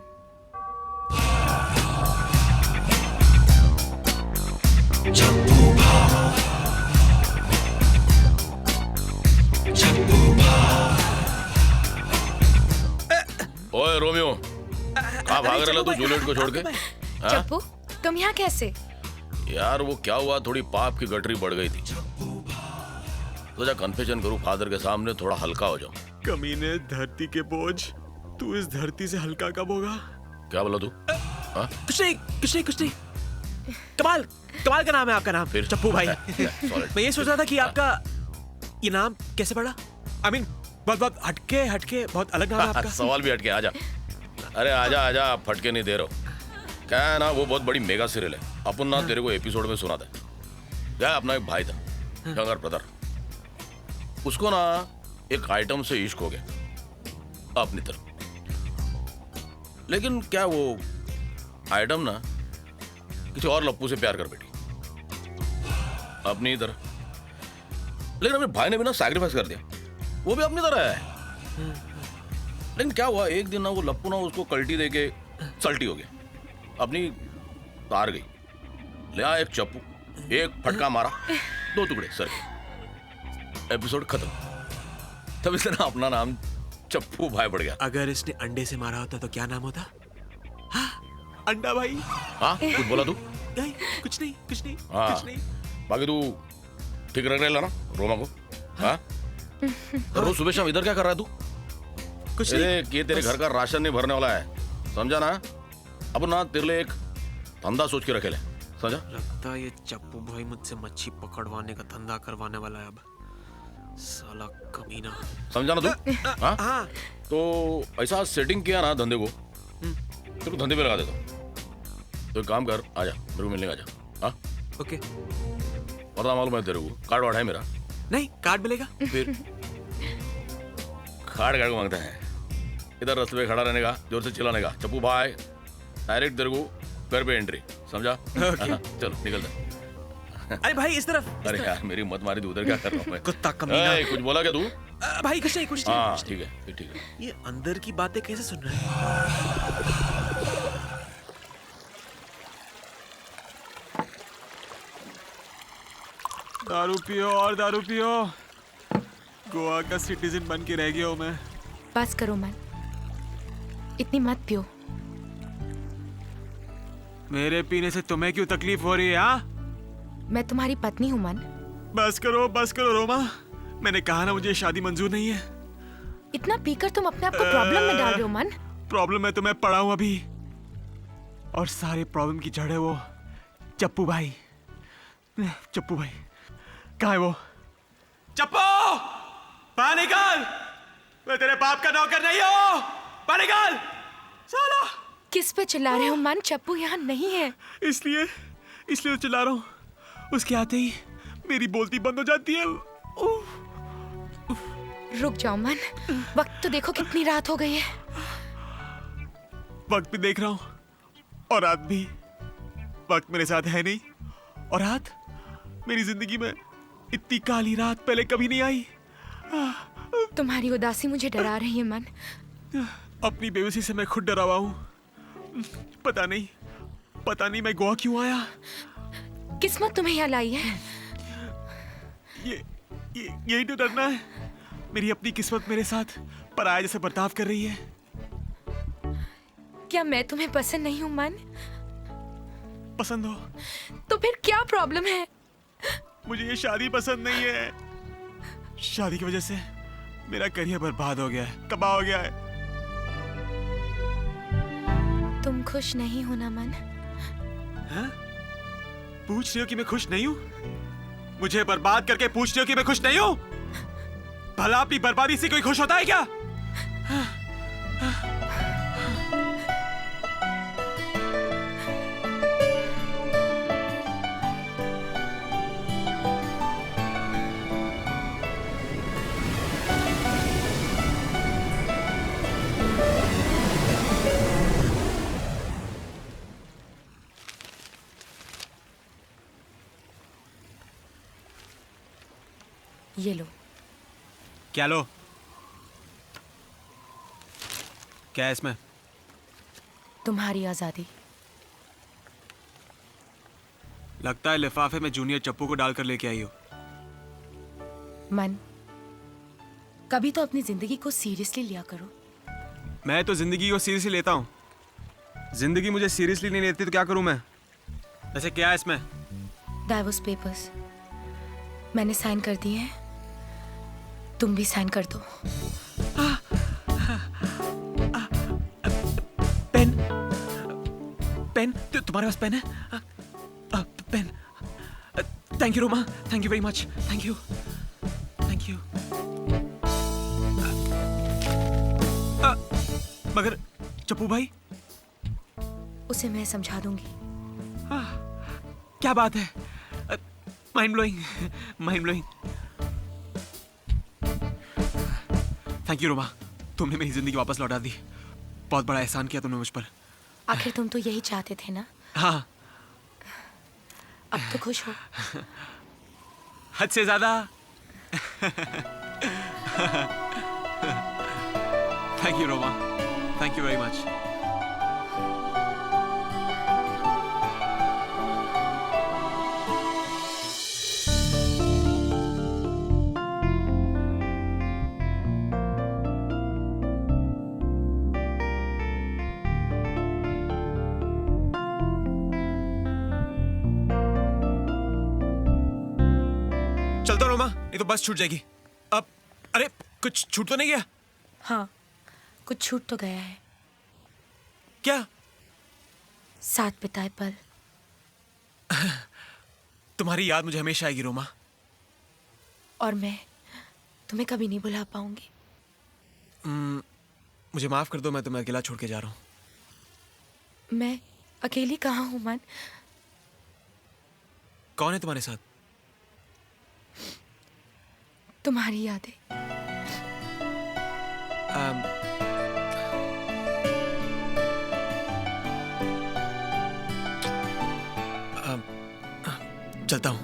ओए रोमियो, कहाँ भाग रहा तू जूलियट को छोड़ के? हाँ? चप्पू, तुम यहाँ कैसे? यार वो क्या हुआ, थोड़ी पाप की गठरी बढ़ गई थी, सोचा कन्फेशन करूं फादर के सामने, थोड़ा हल्का हो जाऊं। कमीने, धरती के बोझ, तू इस धरती से हल्का कब होगा? क्या बोला तू? हाँ? कुछ नहीं, कुछ नहीं, कुछ नहीं। कमाल, कमाल का नाम है आपका नाम, फिर चप्पू भाई। मैं ये सोच रहा था कि आपका ये नाम कैसे पड़ा? I mean, बहुत हटके बहुत अलग नाम है आपका। सवाल भी हटके, आजा। अरे आजा आजा, फटके नहीं दे रहा हूं। क्या है ना, वो बहुत बड़ी मेगा सीरियल है, अपन ना तेरे को एपिसोड में सुना था। क्या, अपना एक भाई था, यंगर ब्रदर, उसको ना एक आइटम से इश्क हो गया अपनी तरफ। लेकिन क्या वो आइटम ना किसी और लप्पू से प्यार कर बैठी अपनी तरह। लेकिन अपने भाई ने भी ना सैक्रिफाइस कर दिया, वो भी अपनी तरह है। लेकिन क्या हुआ, एक दिन ना वो लप्पू ना उसको कल्टी देके सल्टी हो गया, अपनी तार गई, ले आया एक चप्पू, एक फटका मारा, 2 टुकड़े सर के। एपिसोड खत्म। तब इसने ना अपना नाम चप्पू भाई पड़ गया। अगर इसने अंडे से मारा होता तो क्या नाम होता? हाँ, अंडा भाई। हाँ, कुछ बोला तू? नहीं, कुछ नहीं, कुछ नहीं, हाँ, कुछ नहीं। बाकी तू ठीक रख रहा ना रोमा को? हाँ, रोज सुबह शाम इधर क्या कर रहा है तू? कुछ नहीं, ये तेरे घर का राशन नहीं भरने वाला है, समझा ना? अब ना तेरे लिए एक धंधा सोच के रखे ले, समझा? लगता है ये चप्पू भाई मुझसे मच्छी पकड़वाने का धंधा करवाने वाला है अब, साला कमीना। समझा ना तू? हाँ? हाँ। तो ऐसा सेटिंग किया ना धंधे को, तेरे को धंधे पे लगा देता हूँ। तो एक काम कर, आजा मेरे को मिलने का, आजा। हाँ, ओके। पता मालूम है तेरे को, कार्ड वार्ड है मेरा? नहीं, कार्ड मिलेगा फिर कार्ड को मांगता है? इधर रास्ते पे खड़ा रहने का, जोर से चिल्लाने का, चप्पू भाई, डायरेक्ट तेरे को घर पे एंट्री, समझा? चलो निकल जा। अरे भाई इस तरफ। अरे यार मेरी मत मारी, तू उधर क्या कर रहा हूँ मैं? कुत्ता कमीना। कुछ बोला क्या तू? भाई कुछ नहीं, कुछ नहीं। हाँ ठीक है, ठीक है। ये अंदर की बातें कैसे सुन रहा है? दारू पियो और दारू पियो, गोवा का सिटीजन बन के रह गया हूँ मैं। बस करो मन, इतनी मत पियो, मेरे पीने से तुम्हें क्यों तकलीफ हो रही है? हाँ, मैं तुम्हारी पत्नी हूँ मन। बस करो रोमा। मैंने कहा ना, मुझे शादी मंजूर नहीं है। इतना पीकर तुम अपने आप को प्रॉब्लम में डाल रहे हो मन। प्रॉब्लम में तो मैं पड़ा हूं अभी, और सारे प्रॉब्लम की जड़ है वो चप्पू भाई। चप्पू भाई कहाँ है वो? चप्पू, बाहर निकल। मैं तेरे बाप का नौकर नहीं हूँ, बाहर निकल साला। किस पे चिल्ला रहे हो मन? चप्पू यहाँ नहीं है। इसलिए तो चिल्ला रहा हूँ। उसके आते ही मेरी बोलती बंद हो जाती है। रुक जाओ मन, वक्त तो देखो कितनी रात हो गई है। वक्त भी देख रहा हूँ और रात भी। वक्त मेरे साथ है नहीं, और रात, मेरी जिंदगी में इतनी काली रात पहले कभी नहीं आई। तुम्हारी उदासी मुझे डरा रही है मन। अपनी बेबसी से मैं खुद डरा हुआ हूँ। पता नहीं मैं गोवा क्यों आया। किस्मत तुम्हें यहाँ लाई है। यही तो डरना है। मेरी अपनी किस्मत मेरे साथ पराया जैसे बर्ताव कर रही है। क्या मैं तुम्हें पसंद नहीं हूँ मन? पसंद हो तो फिर क्या प्रॉब्लम है? मुझे ये शादी पसंद नहीं है। शादी की वजह से मेरा करियर बर्बाद हो गया है, तबाह हो गया है। तुम खुश नहीं हो ना मन? हाँ? पूछ रही हो कि मैं खुश नहीं हूँ? मुझे बर्बाद करके पूछ रही हो कि मैं खुश नहीं हूँ? भला अपनी बर्बादी से कोई खुश होता है क्या? ये लो। क्या लो? क्या है इसमें? तुम्हारी आजादी। लगता है लिफाफे में जूनियर चप्पू को डालकर लेके आई हो। मन, कभी तो अपनी जिंदगी को सीरियसली लिया करो। मैं तो जिंदगी को सीरियसली लेता हूँ। जिंदगी मुझे सीरियसली नहीं लेती तो क्या करूँ मैं? वैसे क्या है इसमें? Divorce papers. मैंने साइन कर दिए हैं, तुम भी साइन कर दो। पेन? तुम्हारे पास पेन है? Pen. Thank you Roma, thank you very much. Thank you. मगर चप्पू भाई? उसे मैं समझा दूंगी। क्या बात है? Mind blowing. Thank you Roma, तुमने मेरी जिंदगी वापस लौटा दी। बहुत बड़ा एहसान किया तुमने मुझ पर। आखिर तुम तो यही चाहते थे ना? हाँ। अब तो खुश हो? हद से ज्यादा। Thank you Roma, thank you very much. चलता रोमा, ये तो बस छूट जाएगी अब। अरे कुछ छूट तो नहीं गया? हाँ, कुछ छूट तो गया है। क्या? साथ बिताए पल। तुम्हारी याद मुझे हमेशा आएगी रोमा। और मैं तुम्हें कभी नहीं भुला पाऊंगी। मुझे माफ कर दो, मैं तुम्हें अकेला छोड़ के जा रहा हूँ। मैं अकेली कहाँ हूँ मन? कौन है तुम्हारे साथ? तुम्हारी यादें। चलता हूँ।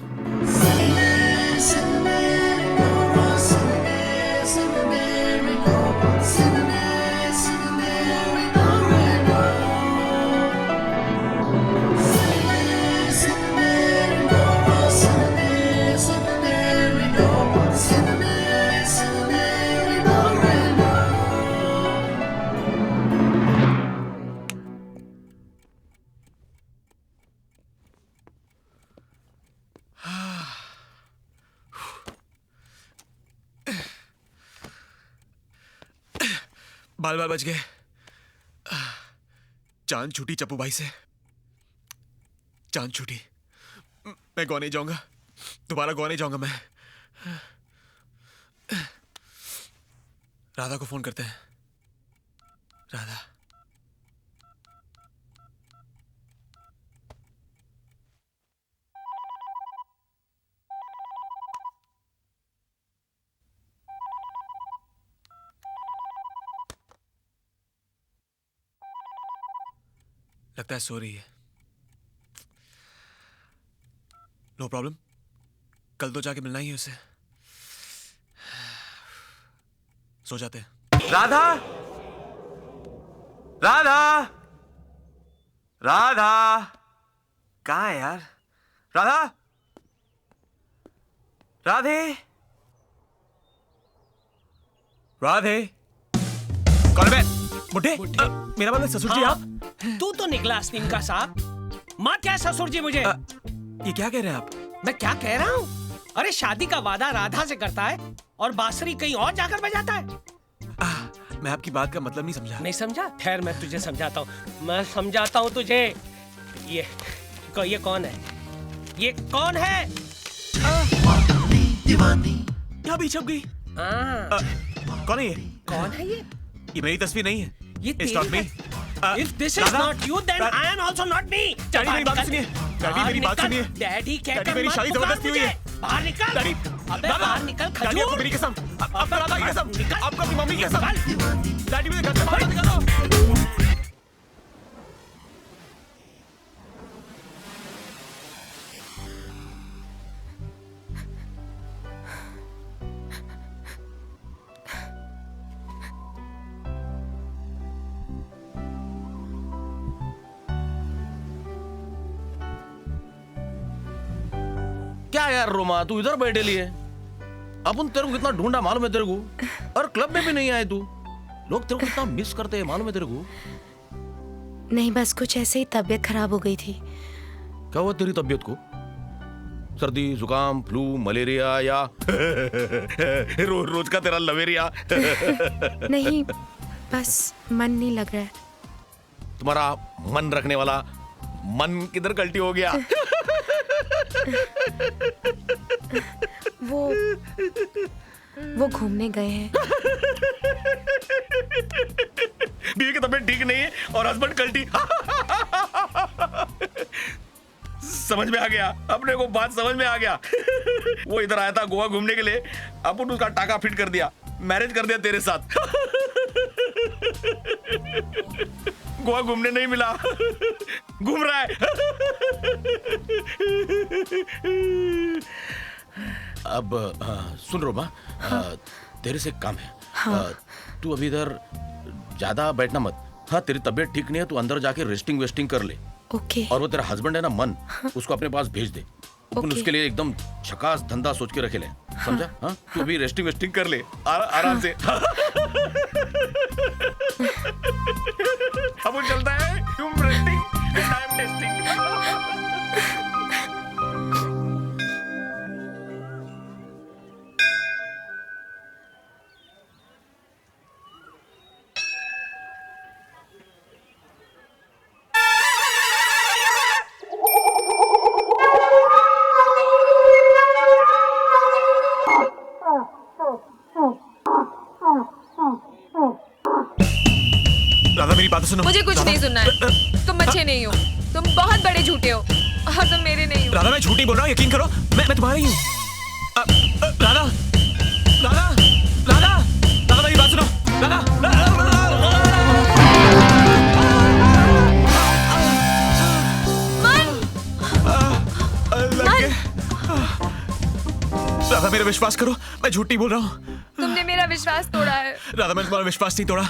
बाल बाल बच गए। जान छूटी चप्पू भाई से, जान छूटी। मैं गौ नहीं जाऊंगा, दोबारा गौ नहीं जाऊंगा मैं। राधा को फोन करते हैं। राधा, लगता है सो रही है। नो प्रॉब्लम, कल तो जाके मिलना ही है उसे। सो जाते हैं। राधा, राधा, राधा, कहाँ है यार? राधा, राधे, राधे, कौन है? बुढ़े, मेरा मतलब ससुर जी आप? तू तो निकला अस्नीम का साहब। मत क्या ससुर जी मुझे। ये क्या कह रहे हैं आप? मैं क्या कह रहा हूँ? अरे शादी का वादा राधा से करता है और बांसुरी कहीं और जाकर बजाता है। मैं आपकी बात का मतलब नहीं समझा। नहीं समझा? ठहर मैं तुझे समझाता हूँ। मैं समझाता हूँ तुझे। ये कौन है? ये कौन है? यहाँ भी छप गई। कौन है ये? कौन है ये? ये मेरी तस्वीर नहीं है। ये It's not me. If this is not you, then I am also not me. Daddy मेरी बात सुनिए। डैडी मेरी बात सुनिए। डैडी डैडी मेरी शादी जबरदस्ती हुई है। बाहर निकल। डैडी, अबे बाहर निकल खजूर। डैडी आपको मेरी कसम, आपको राधा की कसम, आपको अपनी मम्मी की कसम। डैडी मुझे घर से बाहर निकालो। क्या यार रोमा, तू इधर बैठे लिए? अपन तेरे को कितना ढूंढा मालूम है तेरे को? और क्लब में भी नहीं आए तू। लोग तेरे को कितना मिस करते हैं मालूम है तेरे को? नहीं, बस कुछ ऐसे ही तबीयत खराब हो गई थी। क्या हुआ तेरी तबीयत को? सर्दी, जुकाम, फ्लू, मलेरिया या रोज का तेरा लवेरिया? नहीं, बस मन नहीं लग रहा है। तुम्हारा मन रखने वाला मन किधर कल्टी हो गया? वो घूमने गए हैं। बीवी की तबीयत ठीक नहीं है और हस्बैंड कल्टी। समझ में आ गया, अपने को बात समझ में आ गया। वो इधर आया था गोवा घूमने के लिए, अपन उसका टाका फिट कर दिया, मैरिज कर दिया तेरे साथ। गोवा घूमने नहीं मिला, घूम रहा है। अब सुन रोमा, तेरे से काम है। तू अभी इधर ज्यादा बैठना मत। हाँ, तेरी तबीयत ठीक नहीं है, तू अंदर जाके रेस्टिंग वेस्टिंग कर ले। ओके। और वो तेरा हस्बैंड है ना मन, उसको अपने पास भेज दे। अपन उसके लिए एकदम झकास धंधा सोच के रखे ले, समझा? हाँ, तू अभी रेस्टिंग वेस्टिंग कर ले आराम से। अब वो चलता है, तुम resting and I am testing. Radha मेरी बात सुनो। मुझे कुछ नहीं सुनना है। तुम अच्छे नहीं हो, तुम बहुत बड़े झूठे हो और तुम मेरे नहीं हो। राधा मैं झूठ नहीं बोल रहा हूँ, यकीन करो, मैं तुम्हारी हूँ। राधा, राधा, राधा, राधा मेरी बात सुनो। राधा, राधा मेरा विश्वास करो, मैं झूठ नहीं बोल रहा हूँ। तुमने मेरा विश्वास तोड़ा है। राधा मैंने तुम्हारा विश्वास नहीं तोड़ा,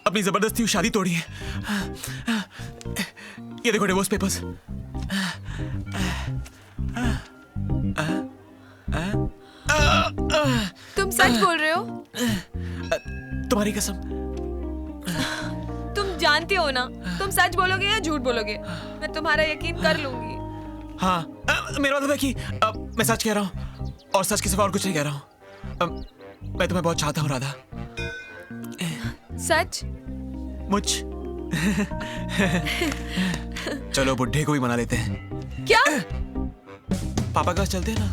अपनी जबरदस्ती शादी तोड़ी है। ये देखो डिवोर्स पेपर्स। तुम सच बोल रहे हो? तुम्हारी कसम। तुम जानते हो ना, तुम सच बोलोगे या झूठ बोलोगे, मैं तुम्हारा यकीन कर लूंगी। हाँ, मेरा मतलब है कि मैं सच कह रहा हूँ और सच के सिवा और कुछ नहीं कह रहा हूँ। मैं तुम्हें बहुत चाहता हूँ राधा। सच? मुझ चलो बुड्ढे को भी मना लेते हैं। क्या? पापा के पास चलते हैं ना।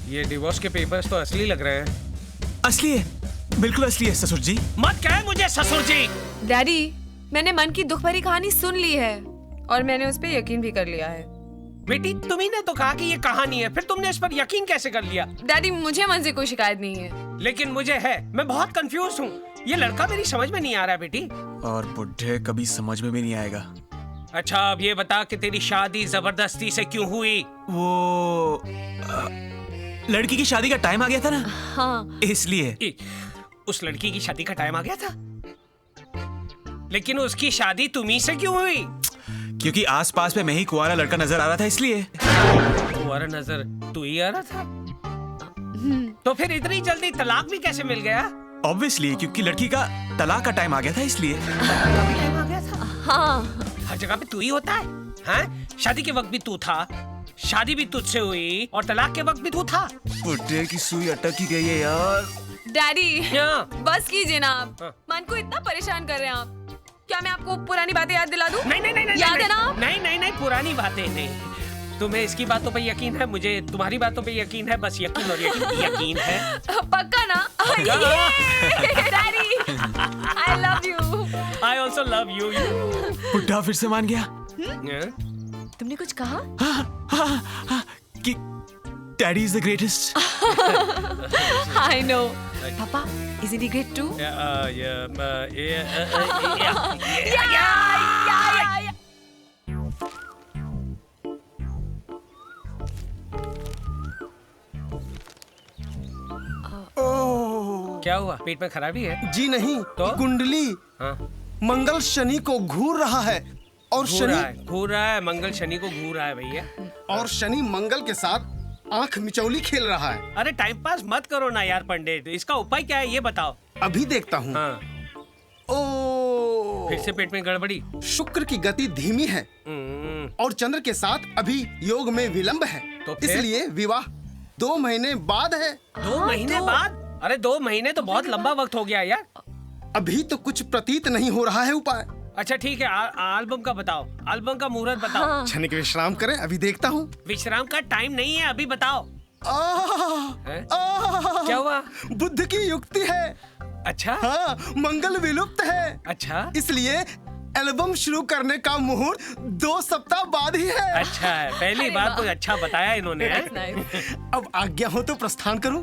ये डिवोर्स के पेपर्स तो असली लग रहे हैं। असली है, बिल्कुल असली है ससुर जी। मत कहे मुझे ससुर जी। डैडी, मैंने मन की दुख भरी कहानी सुन ली है और मैंने उस पर यकीन भी कर लिया है। बेटी तुम्ही ने तो कहा कि ये कहानी है, फिर तुमने इस पर यकीन कैसे कर लिया? डैडी, मुझे मन से कोई शिकायत नहीं है। लेकिन मुझे है, मैं बहुत कंफ्यूज हूँ। ये लड़का मेरी समझ में नहीं आ रहा है बेटी। और बुड्ढे कभी समझ में भी नहीं आएगा। अच्छा अब ये बता कि तेरी शादी जबरदस्ती से क्यों हुई? वो लड़की की शादी का टाइम आ गया था ना। हाँ। इसलिए। उस लड़की की शादी का टाइम आ गया था, लेकिन उसकी शादी तुम्ही से क्यों हुई? क्योंकि आसपास में मैं ही कुंवारा लड़का नजर आ रहा था, इसलिए। कुंवारा नजर तू ही आ रहा था? तो फिर इतनी जल्दी तलाक भी कैसे मिल गया? ऑब्वियसली क्योंकि लड़की का तलाक का टाइम आ गया था, इसलिए। टाइम आ गया था? हाँ। हर जगह पे तू ही होता है, हाँ? शादी के वक्त भी तू था, शादी भी तुझसे हुई और तलाक के वक्त भी तू था। बुड्ढे की सुई अटक ही गई है यार। डैडी, बस कीजिए ना आप। मन को इतना परेशान कर रहे हैं आप। क्या मैं आपको पुरानी बातें याद दिला दूं? नहीं, याद है ना? नहीं, पुरानी बातें नहीं। तुम्हें इसकी बातों पे यकीन है, मुझे तुम्हारी बातों पे यकीन है। बस यकीन और यकीन है। पक्का ना? Daddy, I love you. I also love you. बुड्ढा फिर से मान गया। तुमने कुछ कहा? कि daddy is the greatest. I know. Papa, isn't he great too? Yeah. क्या हुआ? पेट में खराबी है? जी नहीं, तो कुंडली मंगल शनि को घूर रहा है और घूर रहा है मंगल शनि को घूर रहा है भैया। और शनि मंगल के साथ आंख मिचौली खेल रहा है। अरे टाइम पास मत करो ना यार पंडित, इसका उपाय क्या है ये बताओ। अभी देखता हूँ। ओ, फिर से पेट में गड़बड़ी। शुक्र की गति धीमी है और चंद्र के साथ अभी योग में विलंब है, तो इसलिए विवाह 2 महीने बाद है। 2 महीने बाद? अरे 2 महीने तो बहुत लंबा वक्त हो गया यार। अभी तो कुछ प्रतीत नहीं हो रहा है उपाय। अच्छा ठीक है, एल्बम का बताओ, एल्बम का मुहूर्त बताओ। क्षणिक विश्राम करें, अभी देखता हूँ। विश्राम का टाइम नहीं है, अभी बताओ। क्या हुआ? बुद्ध की युक्ति है। अच्छा? हाँ, मंगल विलुप्त है। अच्छा? इसलिए एल्बम शुरू करने का मुहूर्त 2 सप्ताह बाद ही है। अच्छा है, पहली बात तो अच्छा बताया इन्होंने। अब आज्ञा हो तो प्रस्थान करूं?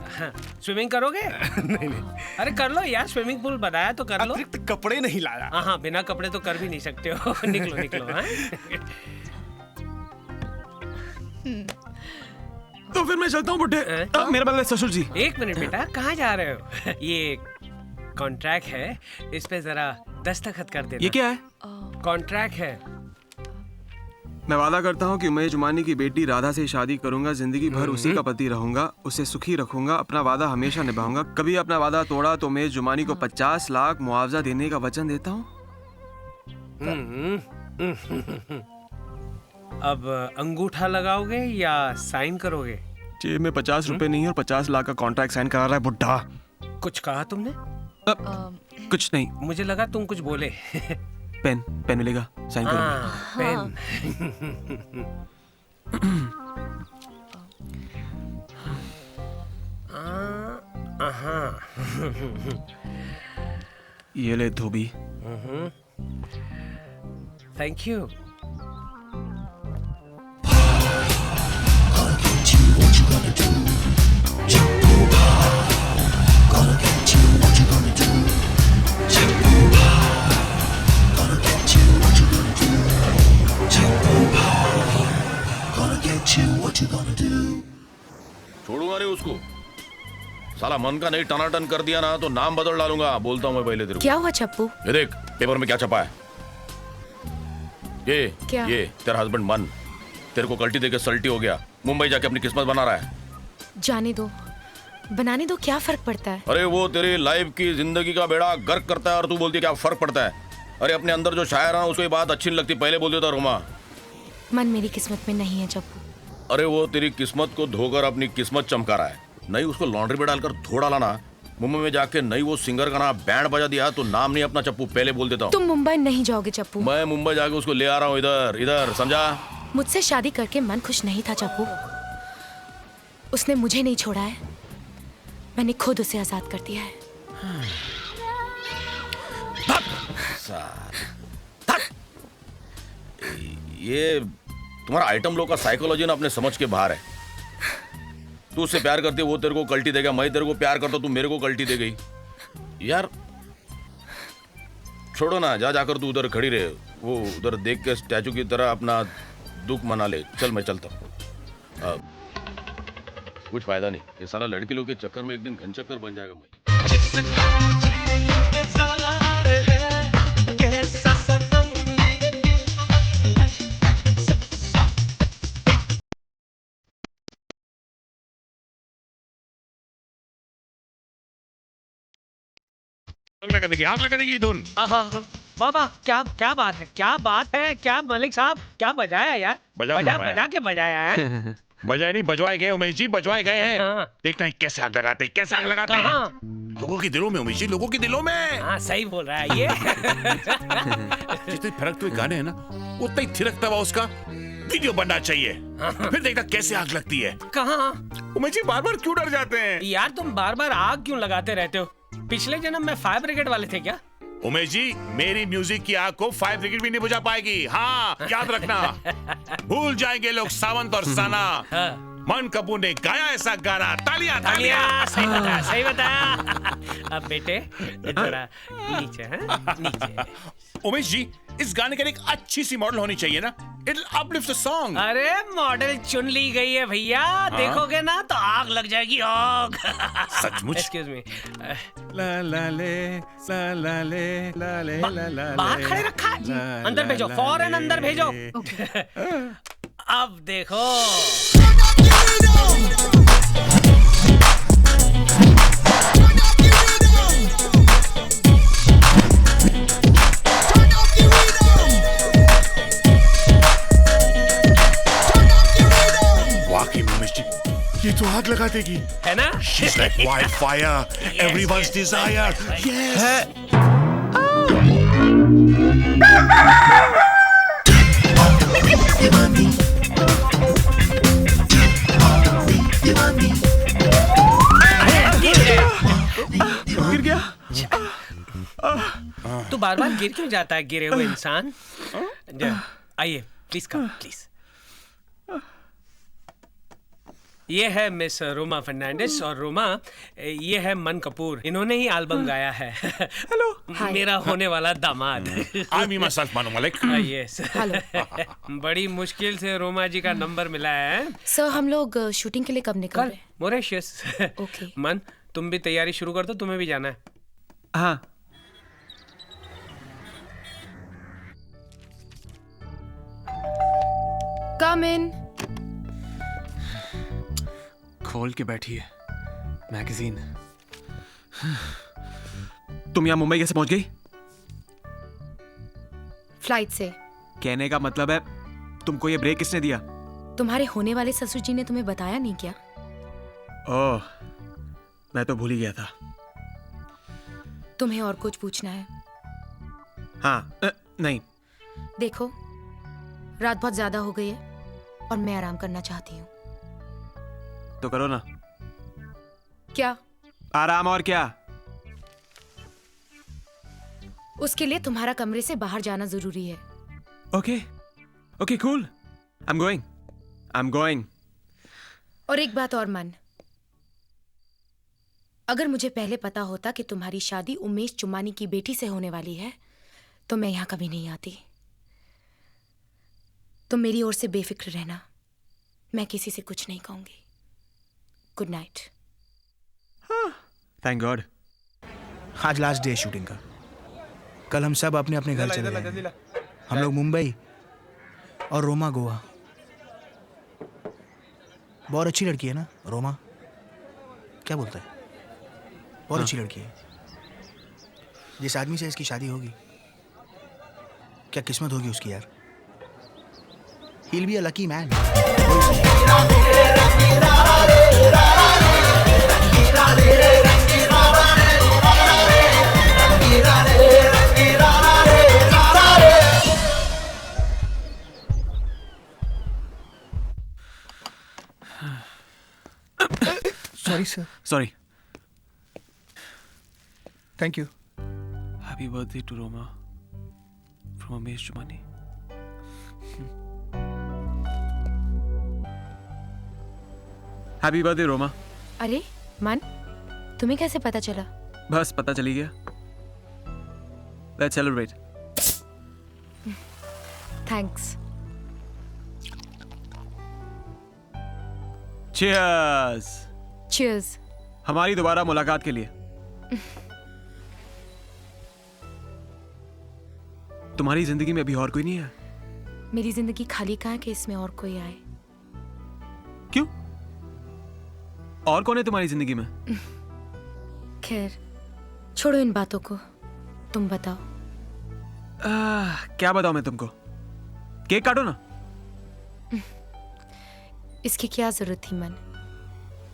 स्विमिंग करोगे? नहीं। अरे कर लो यार, स्विमिंग पूल बनाया तो कर लो। अतिरिक्त कपड़े नहीं लाया। हाँ, बिना कपड़े तो कर भी नहीं सकते हो। निकलो। तो फिर मैं चलता हूँ बुड्ढे। मेरा बदला ससुर जी। 1 मिनट बेटा, कहाँ जा रहे हो? ये कॉन्ट्रैक्ट है, इस पे जरा दस्तखत कर देना। ये क्या है? कॉन्ट्रैक्ट है। मैं वादा करता हूँ कि मैं जुमानी की बेटी राधा से शादी करूंगा, जिंदगी भर उसी का पति रहूंगा, उसे सुखी रखूंगा, अपना वादा हमेशा निभाऊंगा। कभी अपना वादा तोड़ा तो मैं जुमानी को 50 लाख मुआवजा देने का वचन देता हूँ। अब अंगूठा लगाओगे या साइन करोगे? जेब में 50 रुपए नहीं और 50 लाख का कॉन्ट्रैक्ट साइन करा रहा है बुड्ढा। कुछ कहा तुमने? कुछ नहीं। मुझे लगा तुम कुछ बोले। पेन मिलेगा, साइन करूंगा। पेन। ये ले धोबी। Thank you. छोड़ूंगा नहीं उसको। साला मन का नहीं टनाटन कर दिया ना तो नाम बदल डालूंगा। बोलता हूँ मैं पहले तेरे को। क्या हुआ चप्पू? ये देख पेपर में क्या छपा है। क्या? ये तेरा हस्बैंड मन तेरे को कल्टी देके सल्टी हो गया, मुंबई जाके अपनी किस्मत बना रहा है। जाने दो, बनाने दो, क्या फर्क पड़ता है? अरे वो तेरी लाइफ की जिंदगी का बेड़ा गर्क करता है और तू बोलती है क्या फर्क पड़ता है। अरे अपने अंदर जो शायर है उसको ये बात अच्छी नहीं लगती, पहले बोल देता रुमा। मन मेरी किस्मत में नहीं है चप्पू। अरे वो तेरी किस्मत को धोकर अपनी किस्मत चमका रहा है। नहीं उसको लॉन्ड्री में डालकर धो डाला ना, मुंबई में जाके नहीं वो सिंगर का नाम बैंड बजा दिया तो नाम नहीं अपना चप्पू, पहले बोल देता हूँ। तुम मुंबई नहीं जाओगे चप्पू। मैं मुंबई जाके उसको ले आ रहा हूँ इधर इधर, समझा? मुझसे शादी करके मन खुश नहीं था चप्पू। उसने मुझे नहीं छोड़ा है, मैंने खुद उसे आजाद कर दिया है। ये तुम्हारा आइटम लोग का साइकोलॉजी ना अपने समझ के बाहर है। तू उससे प्यार करती है, वो तेरे को कल्टी देगा। मैं तेरे को प्यार करता हूँ, तू मेरे को कल्टी दे गई। यार छोड़ो ना, जा जाकर तू उधर खड़ी रहे, वो उधर देख के स्टैचू की तरह अपना दुख मना ले। चल मैं चलता हूँ। कुछ फायदा नहीं, ये साला लड़की लोग के चक्कर में एक दिन घन चक्कर बन जाएगा। मैं आग लगा देगी धुन। बाबा क्या क्या बात है, क्या बात है, क्या मलिक साहब क्या बजाया यार, बजा के बजाया है। बजाए नहीं, बजवाए गए उमेश जी, बजवाए गए हैं। देखना है कैसे आग लगाते हैं, कैसे आग लगाते हैं। लोगों के दिलों में उमेश जी, लोगों के दिलों में। हाँ सही बोल रहा है ये। जितने फर्क हुए गाने हैं ना, उतना ही थिरकता हुआ उसका वीडियो बनना चाहिए। फिर देखना कैसे आग लगती है। कहाँ उमेश जी बार बार क्यों डर जाते हैं? यार तुम बार बार आग क्यों लगाते रहते हो? पिछले जन्म में फायर ब्रिगेड वाले थे क्या? उमेश जी मेरी म्यूजिक की आग को फायर ब्रिगेड भी नहीं बुझा पाएगी। हाँ याद रखना। भूल जाएंगे लोग सावंत और साना। मन कपूर ने गाया ऐसा गाना। तालियां तालियां। सही बताया, सही बताया। अब बेटे थोड़ा नीचे, नीचे। उमेश जी इस गाने के लिए एक अच्छी सी मॉडल होनी चाहिए ना, इट अपलिफ्ट द सॉन्ग। अरे मॉडल चुन ली गई है भैया, देखोगे ना तो आग लग जाएगी, आग। सचमुच? Excuse me. ला ला ले ला ला ले ला ले ला ला। बाहर खड़े रखा है, अंदर भेजो, फौरन अंदर भेजो। अब देखो वाकई में उमेश जी ये तो आग लगा देगी, है ना? She's like wildfire, everyone's desire. Yes. गिर गया। तू बार बार गिर क्यों जाता है गिरे हुए इंसान? आइए प्लीज कम प्लीज। ये है मिस रोमा फर्नांडिस और रोमा ये है मन कपूर, इन्होंने ही एल्बम गाया है। हेलो मेरा होने वाला दामाद। I'm myself Manu Malik. Yes बड़ी मुश्किल से रोमा जी का नंबर मिला है। सर हम लोग शूटिंग के लिए कब निकल रहे हैं? मॉरिशस। ओके मन तुम भी तैयारी शुरू कर दो, तुम्हें भी जाना है। हाँ कम इन। खोल के बैठी है मैगजीन। तुम यहाँ मुंबई कैसे पहुंच गई? फ्लाइट से। कहने का मतलब है तुमको ये ब्रेक किसने दिया? तुम्हारे होने वाले ससुर जी ने तुम्हें बताया नहीं क्या? ओह मैं तो भूल ही गया था। तुम्हें और कुछ पूछना है? हाँ नहीं। देखो रात बहुत ज्यादा हो गई है और मैं आराम करना चाहती हूँ। तो करो ना। क्या? आराम और क्या? उसके लिए तुम्हारा कमरे से बाहर जाना जरूरी है। Okay okay cool, I am going. और एक बात और मन, अगर मुझे पहले पता होता कि तुम्हारी शादी उमेश चुमानी की बेटी से होने वाली है तो मैं यहां कभी नहीं आती। तुम मेरी ओर से बेफिक्र रहना, मैं किसी से कुछ नहीं कहूंगी। Good night. Thank God. आज लास्ट डे है शूटिंग का। कल हम सब अपने अपने घर चले जाएंगे। हम लोग मुंबई और रोमा गोवा। बहुत अच्छी लड़की है ना रोमा? क्या बोलता है? बहुत अच्छी लड़की है। जिस आदमी से इसकी शादी होगी क्या किस्मत होगी उसकी यार। he'll be a lucky man. Sorry, sir. Sorry. Thank you. Happy birthday to Roma from Amesh Chumani. Happy birthday, Roma. अरे मन, तुम्हें कैसे पता चला? बस पता चली गया. Let's celebrate. Thanks. Cheers. Cheers. हमारी दोबारा मुलाकात के लिए. तुम्हारी जिंदगी में अभी और कोई नहीं है? मेरी जिंदगी खाली कहाँ है कि इसमें और कोई आए? क्यों? और कौन है तुम्हारी जिंदगी में? खैर, छोड़ो इन बातों को. तुम बताओ. क्या बताऊं मैं तुमको? केक काटो ना. इसकी क्या जरूरत थी मन?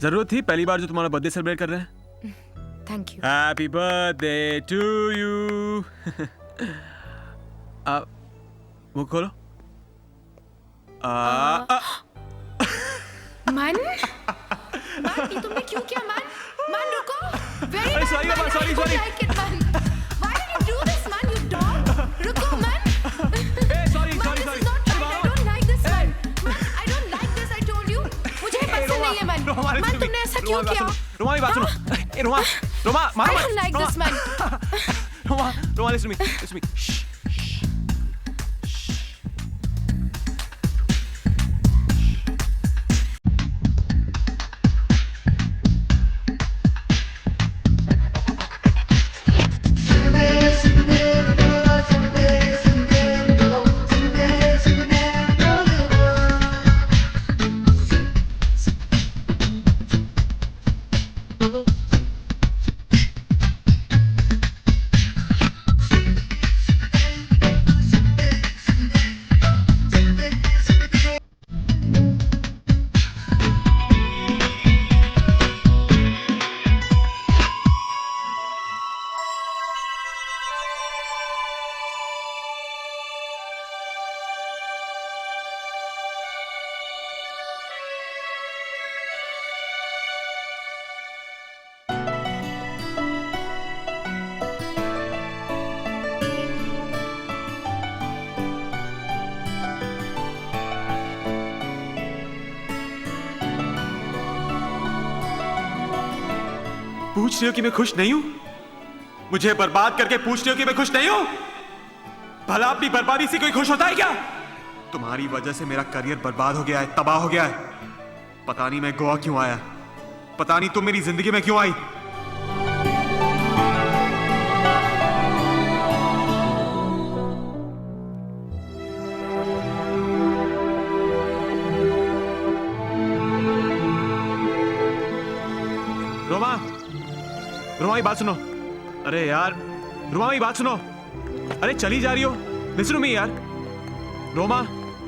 जरूरत थी, पहली बार जो तुम्हारा बर्थडे सेलिब्रेट कर रहे हैं. Thank you. Happy birthday to you. मुंह खोलो. मन, मन ये तुमने क्यों किया मन? मन रुको. Very bad, sorry, man. sorry, I don't sorry. like it, man. Why did you do this, man? You dog. रुको मन. Hey, sorry, Man, sorry, this sorry. is not right. I don't like this, man. Man, I don't like this. I told you. मुझे पसंद नहीं है मन. मन तुमने ऐसा क्यों किया? रोमा की बात सुनो. ए Roma, Roma, I don't like this, man. Roma, Roma, listen to me, listen to me. Shh. पूछ रहे हो कि मैं खुश नहीं हूं? मुझे बर्बाद करके पूछ रहे हो कि मैं खुश नहीं हूं? भला अपनी बर्बादी से कोई खुश होता है क्या? तुम्हारी वजह से मेरा करियर बर्बाद हो गया है, तबाह हो गया है. पता नहीं मैं गोवा क्यों आया, पता नहीं तुम मेरी जिंदगी में क्यों आई. रोमा, रोमा की बात सुनो. अरे यार, रोमा की बात सुनो. अरे चली जा रही हो? लिसन टू मी यार. रोमा.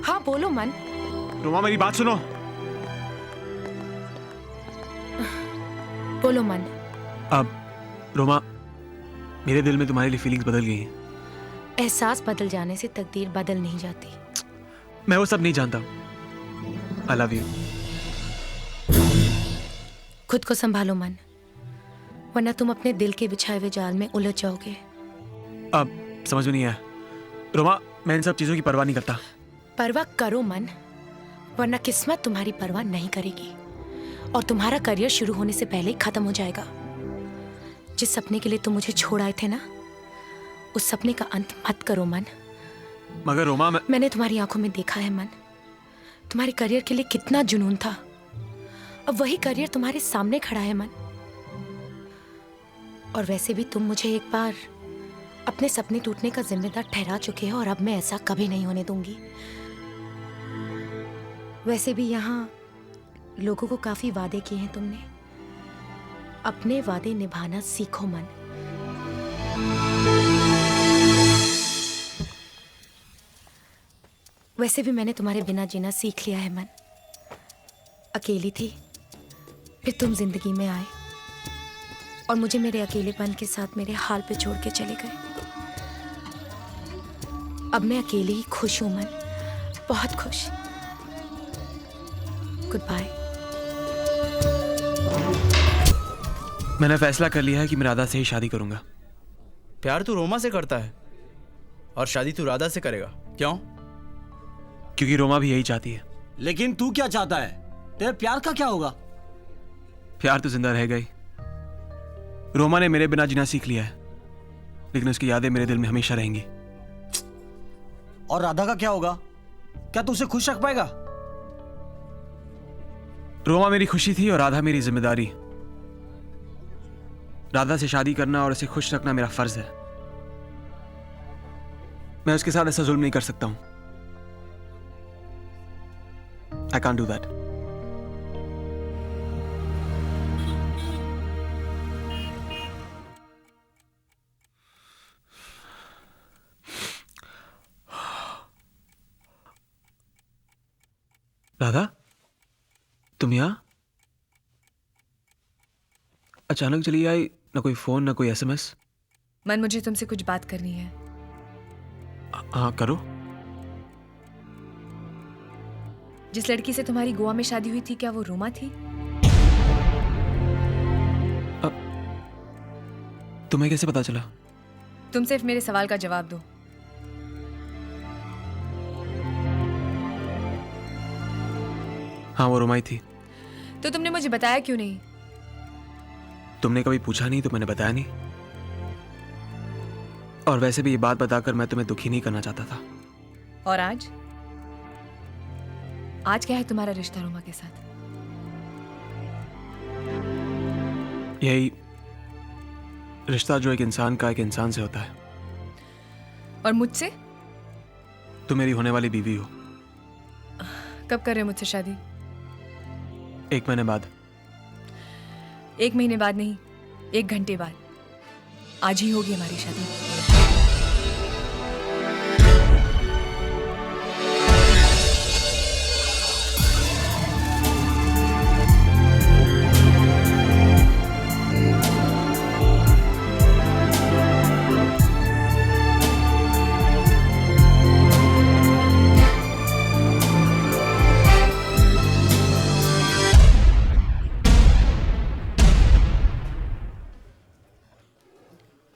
हाँ बोलो मन. रोमा मेरी बात सुनो. बोलो मन. अब रोमा, मेरे दिल में तुम्हारे लिए फीलिंग्स बदल गई हैं. एहसास बदल जाने से तकदीर बदल नहीं जाती. मैं वो सब नहीं जानता. I love you. खुद को संभालो मन, वरना तुम अपने दिल के बिछाए हुए जाल में उलझ जाओगे. अब समझ में नहीं आया. रोमा, मैं इन सब चीजों की परवाह नहीं करता. परवाह करो मन, वरना किस्मत तुम्हारी परवाह नहीं करेगी और तुम्हारा करियर शुरू होने से पहले ही खत्म हो जाएगा. जिस सपने के लिए तुम मुझे छोड़ आए थे ना, उस सपने का अंत मत करो मन. मगर रोमा, मैंने तुम्हारी आंखों में देखा है मन, तुम्हारे करियर के लिए कितना जुनून था. अब वही करियर तुम्हारे सामने खड़ा है मन. और वैसे भी तुम मुझे एक बार अपने सपने टूटने का जिम्मेदार ठहरा चुके हो और अब मैं ऐसा कभी नहीं होने दूंगी. वैसे भी यहाँ लोगों को काफी वादे किए हैं तुमने. अपने वादे निभाना सीखो मन. वैसे भी मैंने तुम्हारे बिना जीना सीख लिया है मन। अकेली थी, फिर तुम जिंदगी में आए और मुझे मेरे अकेलेपन के साथ मेरे हाल पे छोड़ के चले गए। अब मैं अकेली ही खुश हूं मन, बहुत खुश। Good bye. मैंने फैसला कर लिया है कि मैं राधा से ही शादी करूंगा। प्यार तू रोमा से करता है और शादी तू राधा से करेगा, क्यों? क्योंकि रोमा भी यही चाहती है। लेकिन तू क्या चाहता है? तेरे प्यार का क्या होगा? प्यार तो जिंदा रह गई। रोमा ने मेरे बिना जीना सीख लिया है, लेकिन उसकी यादें मेरे दिल में हमेशा रहेंगी। और राधा का क्या होगा? क्या तू उसे खुश रख पाएगा? रोमा मेरी खुशी थी और राधा मेरी जिम्मेदारी। राधा से शादी करना और उसे खुश रखना मेरा फर्ज है। मैं उसके साथ ऐसा जुल्म नहीं कर सकता हूं। I can't do that. Radha, तुम यहां अचानक चली आई? ना कोई फोन, ना कोई SMS। मन, मुझे तुमसे कुछ बात करनी है। हाँ, करो। जिस लड़की से तुम्हारी गोवा में शादी हुई थी, क्या वो रोमा थी? तुम्हें कैसे पता चला? तुम सिर्फ मेरे सवाल का जवाब दो। हाँ, वो रोमा ही थी। तो तुमने मुझे बताया क्यों नहीं? तुमने कभी पूछा नहीं तो मैंने बताया नहीं। और वैसे भी ये बात बताकर मैं तुम्हें दुखी नहीं करना चाहता था। और आज? आज क्या है तुम्हारा रिश्ता रोमा के साथ? यही रिश्ता जो एक इंसान का एक इंसान से होता है। और मुझसे? तुम मेरी होने वाली बीवी हो। कब कर रहे हो मुझसे शादी? 1 महीने बाद। 1 महीने बाद नहीं, 1 घंटे बाद। आज ही होगी हमारी शादी।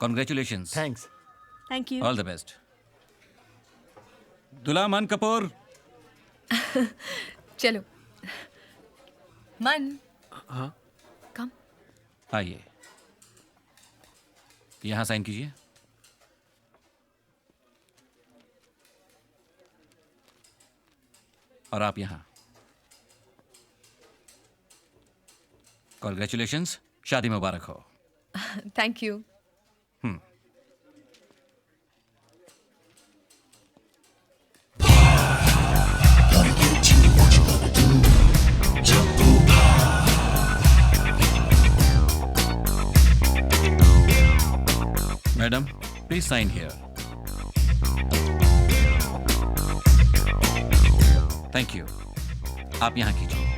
Congratulations. Thanks. Thank you. All the best. दुल्हा मन कपूर। चलो। मन। हाँ। कम। आइए, यहां साइन कीजिए। और आप यहां। कॉन्ग्रेचुलेशंस, शादी मुबारक हो। Thank you. Madam, please sign here. Thank you. आप यहां कीजिए।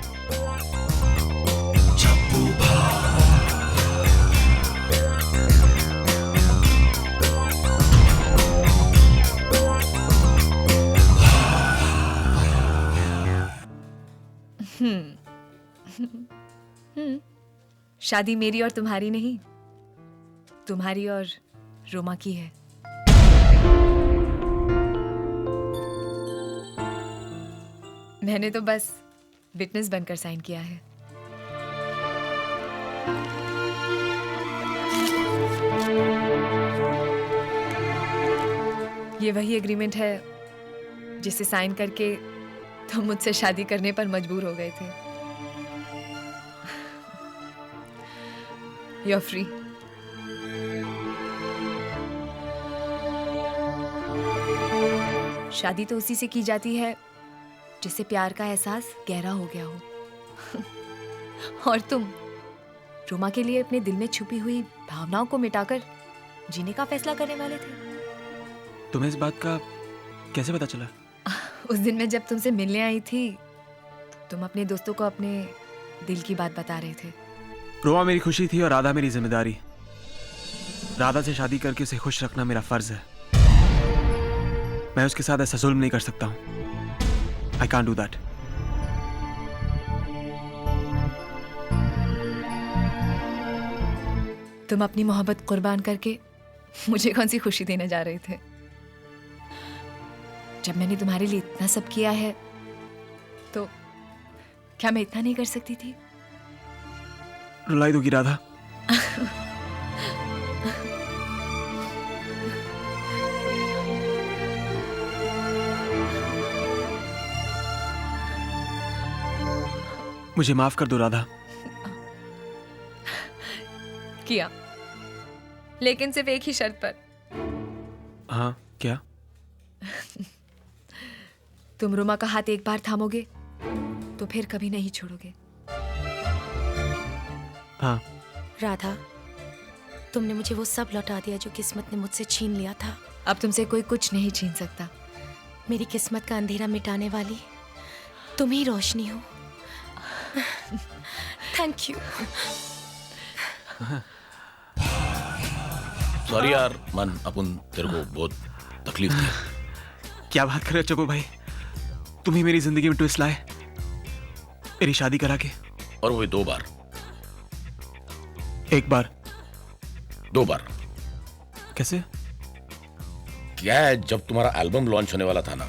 शादी मेरी और तुम्हारी नहीं, तुम्हारी और रोमा की है। मैंने तो बस विटनेस बनकर साइन किया है। ये वही एग्रीमेंट है जिसे साइन करके तुम मुझसे शादी करने पर मजबूर हो गए थे। You're free. शादी तो उसी से की जाती है जिससे प्यार का एहसास गहरा हो गया हो। और तुम रोमा के लिए अपने दिल में छुपी हुई भावनाओं को मिटाकर जीने का फैसला करने वाले थे। तुम्हें इस बात का कैसे पता चला? उस दिन मैं जब तुमसे मिलने आई थी, तुम अपने दोस्तों को अपने दिल की बात बता रहे थे। रोमा मेरी खुशी थी और राधा मेरी जिम्मेदारी। राधा से शादी करके उसे खुश रखना मेरा फर्ज है। मैं उसके साथ ऐसा जुल्म नहीं कर सकता हूं। I can't do that. तुम अपनी मोहब्बत कुर्बान करके मुझे कौन सी खुशी देने जा रहे थे? जब मैंने तुम्हारे लिए इतना सब किया है, तो क्या मैं इतना नहीं कर सकती थी? रुलाई दोगी राधा? मुझे माफ कर दो राधा। किया, लेकिन सिर्फ एक ही शर्त पर। हाँ, क्या? तुम रुमा का हाथ एक बार थामोगे तो फिर कभी नहीं छोड़ोगे। हाँ। राधा, तुमने मुझे वो सब लौटा दिया जो किस्मत ने मुझसे छीन लिया था। अब तुमसे कोई कुछ नहीं छीन सकता। मेरी किस्मत का अंधेरा मिटाने वाली तुम ही रोशनी हो। Thank you. सॉरी यार मन, अपन तेरे को बहुत तकलीफ दी। क्या बात कर रहे हो चप्पू भाई? तुम ही मेरी जिंदगी में ट्विस्ट लाए, मेरी शादी करा के। और वो भी 2 बार। एक बार? 2 बार। कैसे? क्या है, जब तुम्हारा एल्बम लॉन्च होने वाला था ना,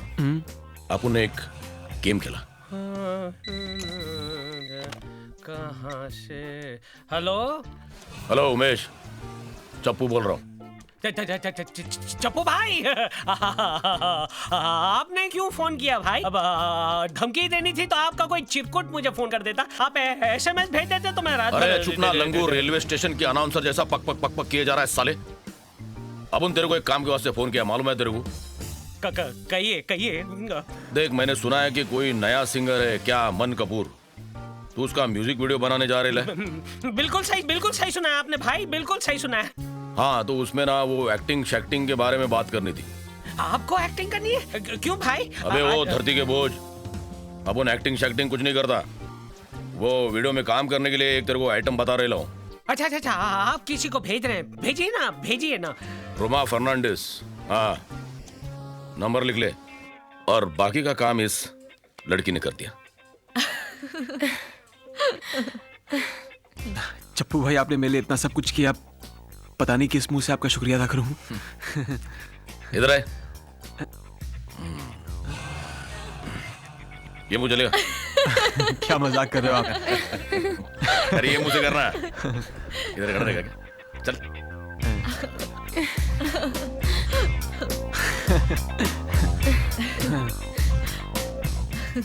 अपन ने एक गेम खेला। कहाँ से? हेलो हेलो उमेश, चप्पू बोल रहा हूँ। चप्पू भाई, आपने क्यों फोन किया भाई? अब धमकी देनी थी तो आपका कोई चिरकुट मुझे फोन कर देता। आप SMS भेज देते तो मैं रात। अरे चुप ना लंगू, रेलवे स्टेशन के अनाउंसर जैसा पक पक पक पक किए जा रहा है साले। अपन तेरे को एक काम के वास्ते फोन किया, मालूम है तेरे को? कहिए कहिए। देख, मैंने सुना है कि कोई नया सिंगर है, क्या मन कपूर, तू उसका म्यूजिक वीडियो बनाने जा रहे है। बिल्कुल सही सुना है आपने भाई, बिल्कुल सही सुना है। हाँ, तो उसमें ना वो एक्टिंग शैक्टिंग के बारे में बात करनी थी। आपको एक्टिंग करनी है? क्यों भाई? अबे वो धरती के बोझ, अपन एक्टिंग शैक्टिंग कुछ नहीं करता। वो वीडियो में काम करने के लिए एक तेरे को आइटम बता रहे लो। अच्छा, आप किसी को भेज रहे हैं? भेजिए ना। रोमा फर्नांडिस। हाँ, नंबर लिख ले, और बाकी का काम इस लड़की ने कर दिया। चप्पू भाई, आपने मेरे लिए इतना सब कुछ किया, पता नहीं किस मुंह से आपका शुक्रिया अदा करूं। इधर आए। ये मुंह चलेगा? क्या मजाक कर रहे हो आप? अरे ये मुंह से करना है, इधर कर देगा क्या? चल।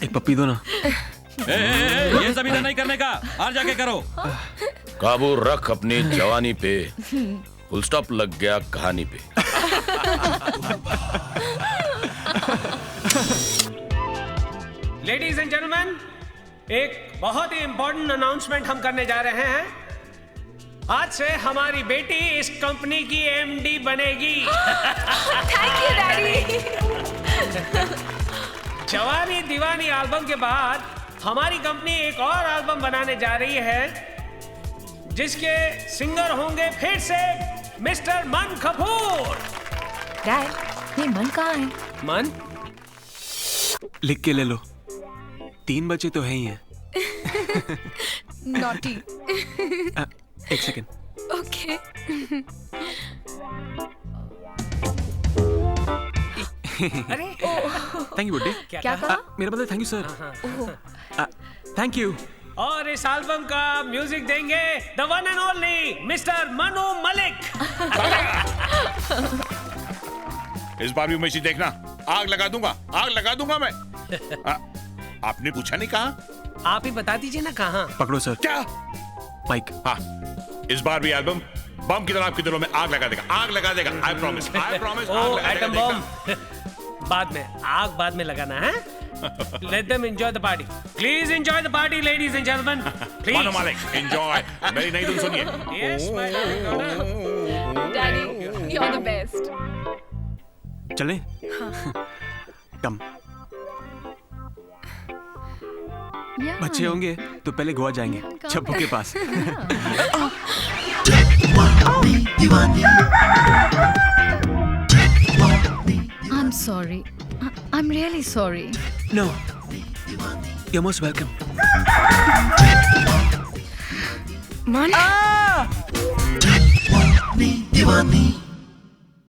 एक पप्पी दो ना। ये सब इधर नहीं करने का, और जाके करो। काबू रख अपनी जवानी पे, फुल स्टॉप लग गया कहानी पे। लेडीज एंड जेंटलमैन, एक बहुत ही इंपॉर्टेंट अनाउंसमेंट हम करने जा रहे हैं। आज से हमारी बेटी इस कंपनी की MD बनेगी। Thank you daddy. जवानी दीवानी एल्बम के बाद हमारी कंपनी एक और एल्बम बनाने जा रही है, जिसके सिंगर होंगे फिर से मिस्टर मन कपूर। डैड, ये मन कहाँ है? मन? लिख के ले लो, 3 बच्चे तो है ही हैं। नॉटी। एक सेकेंड। ओके। अरे थैंक यू बुड्ढे। क्या कहा? मेरा मतलब thank you sir. Thank you. और इस एल्बम का म्यूजिक देंगे the one and only mister Manu Malik. इस बार भी उमेश जी देखना, आग लगा दूंगा मैं। आपने पूछा नहीं कहा? आप ही बता दीजिए ना कहाँ। पकड़ो सर। क्या? माइक। हाँ, इस बार भी एल्बम बम की तरह आपके दिलों में आग लगा देगा। I promise. ओ एटम बम। बाद में लगाना है। Let them enjoy the party. Please enjoy the party, ladies and gentlemen. Please. Manu Malik, enjoy. मेरी नई धुन सुनिए। Yes, my darling. Daddy, you're the best. चलें? हाँ। कम। बच्चे होंगे तो पहले गोवा जाएंगे चप्पू के पास। I'm sorry. I'm really sorry. No, you're most welcome. Man. Deewani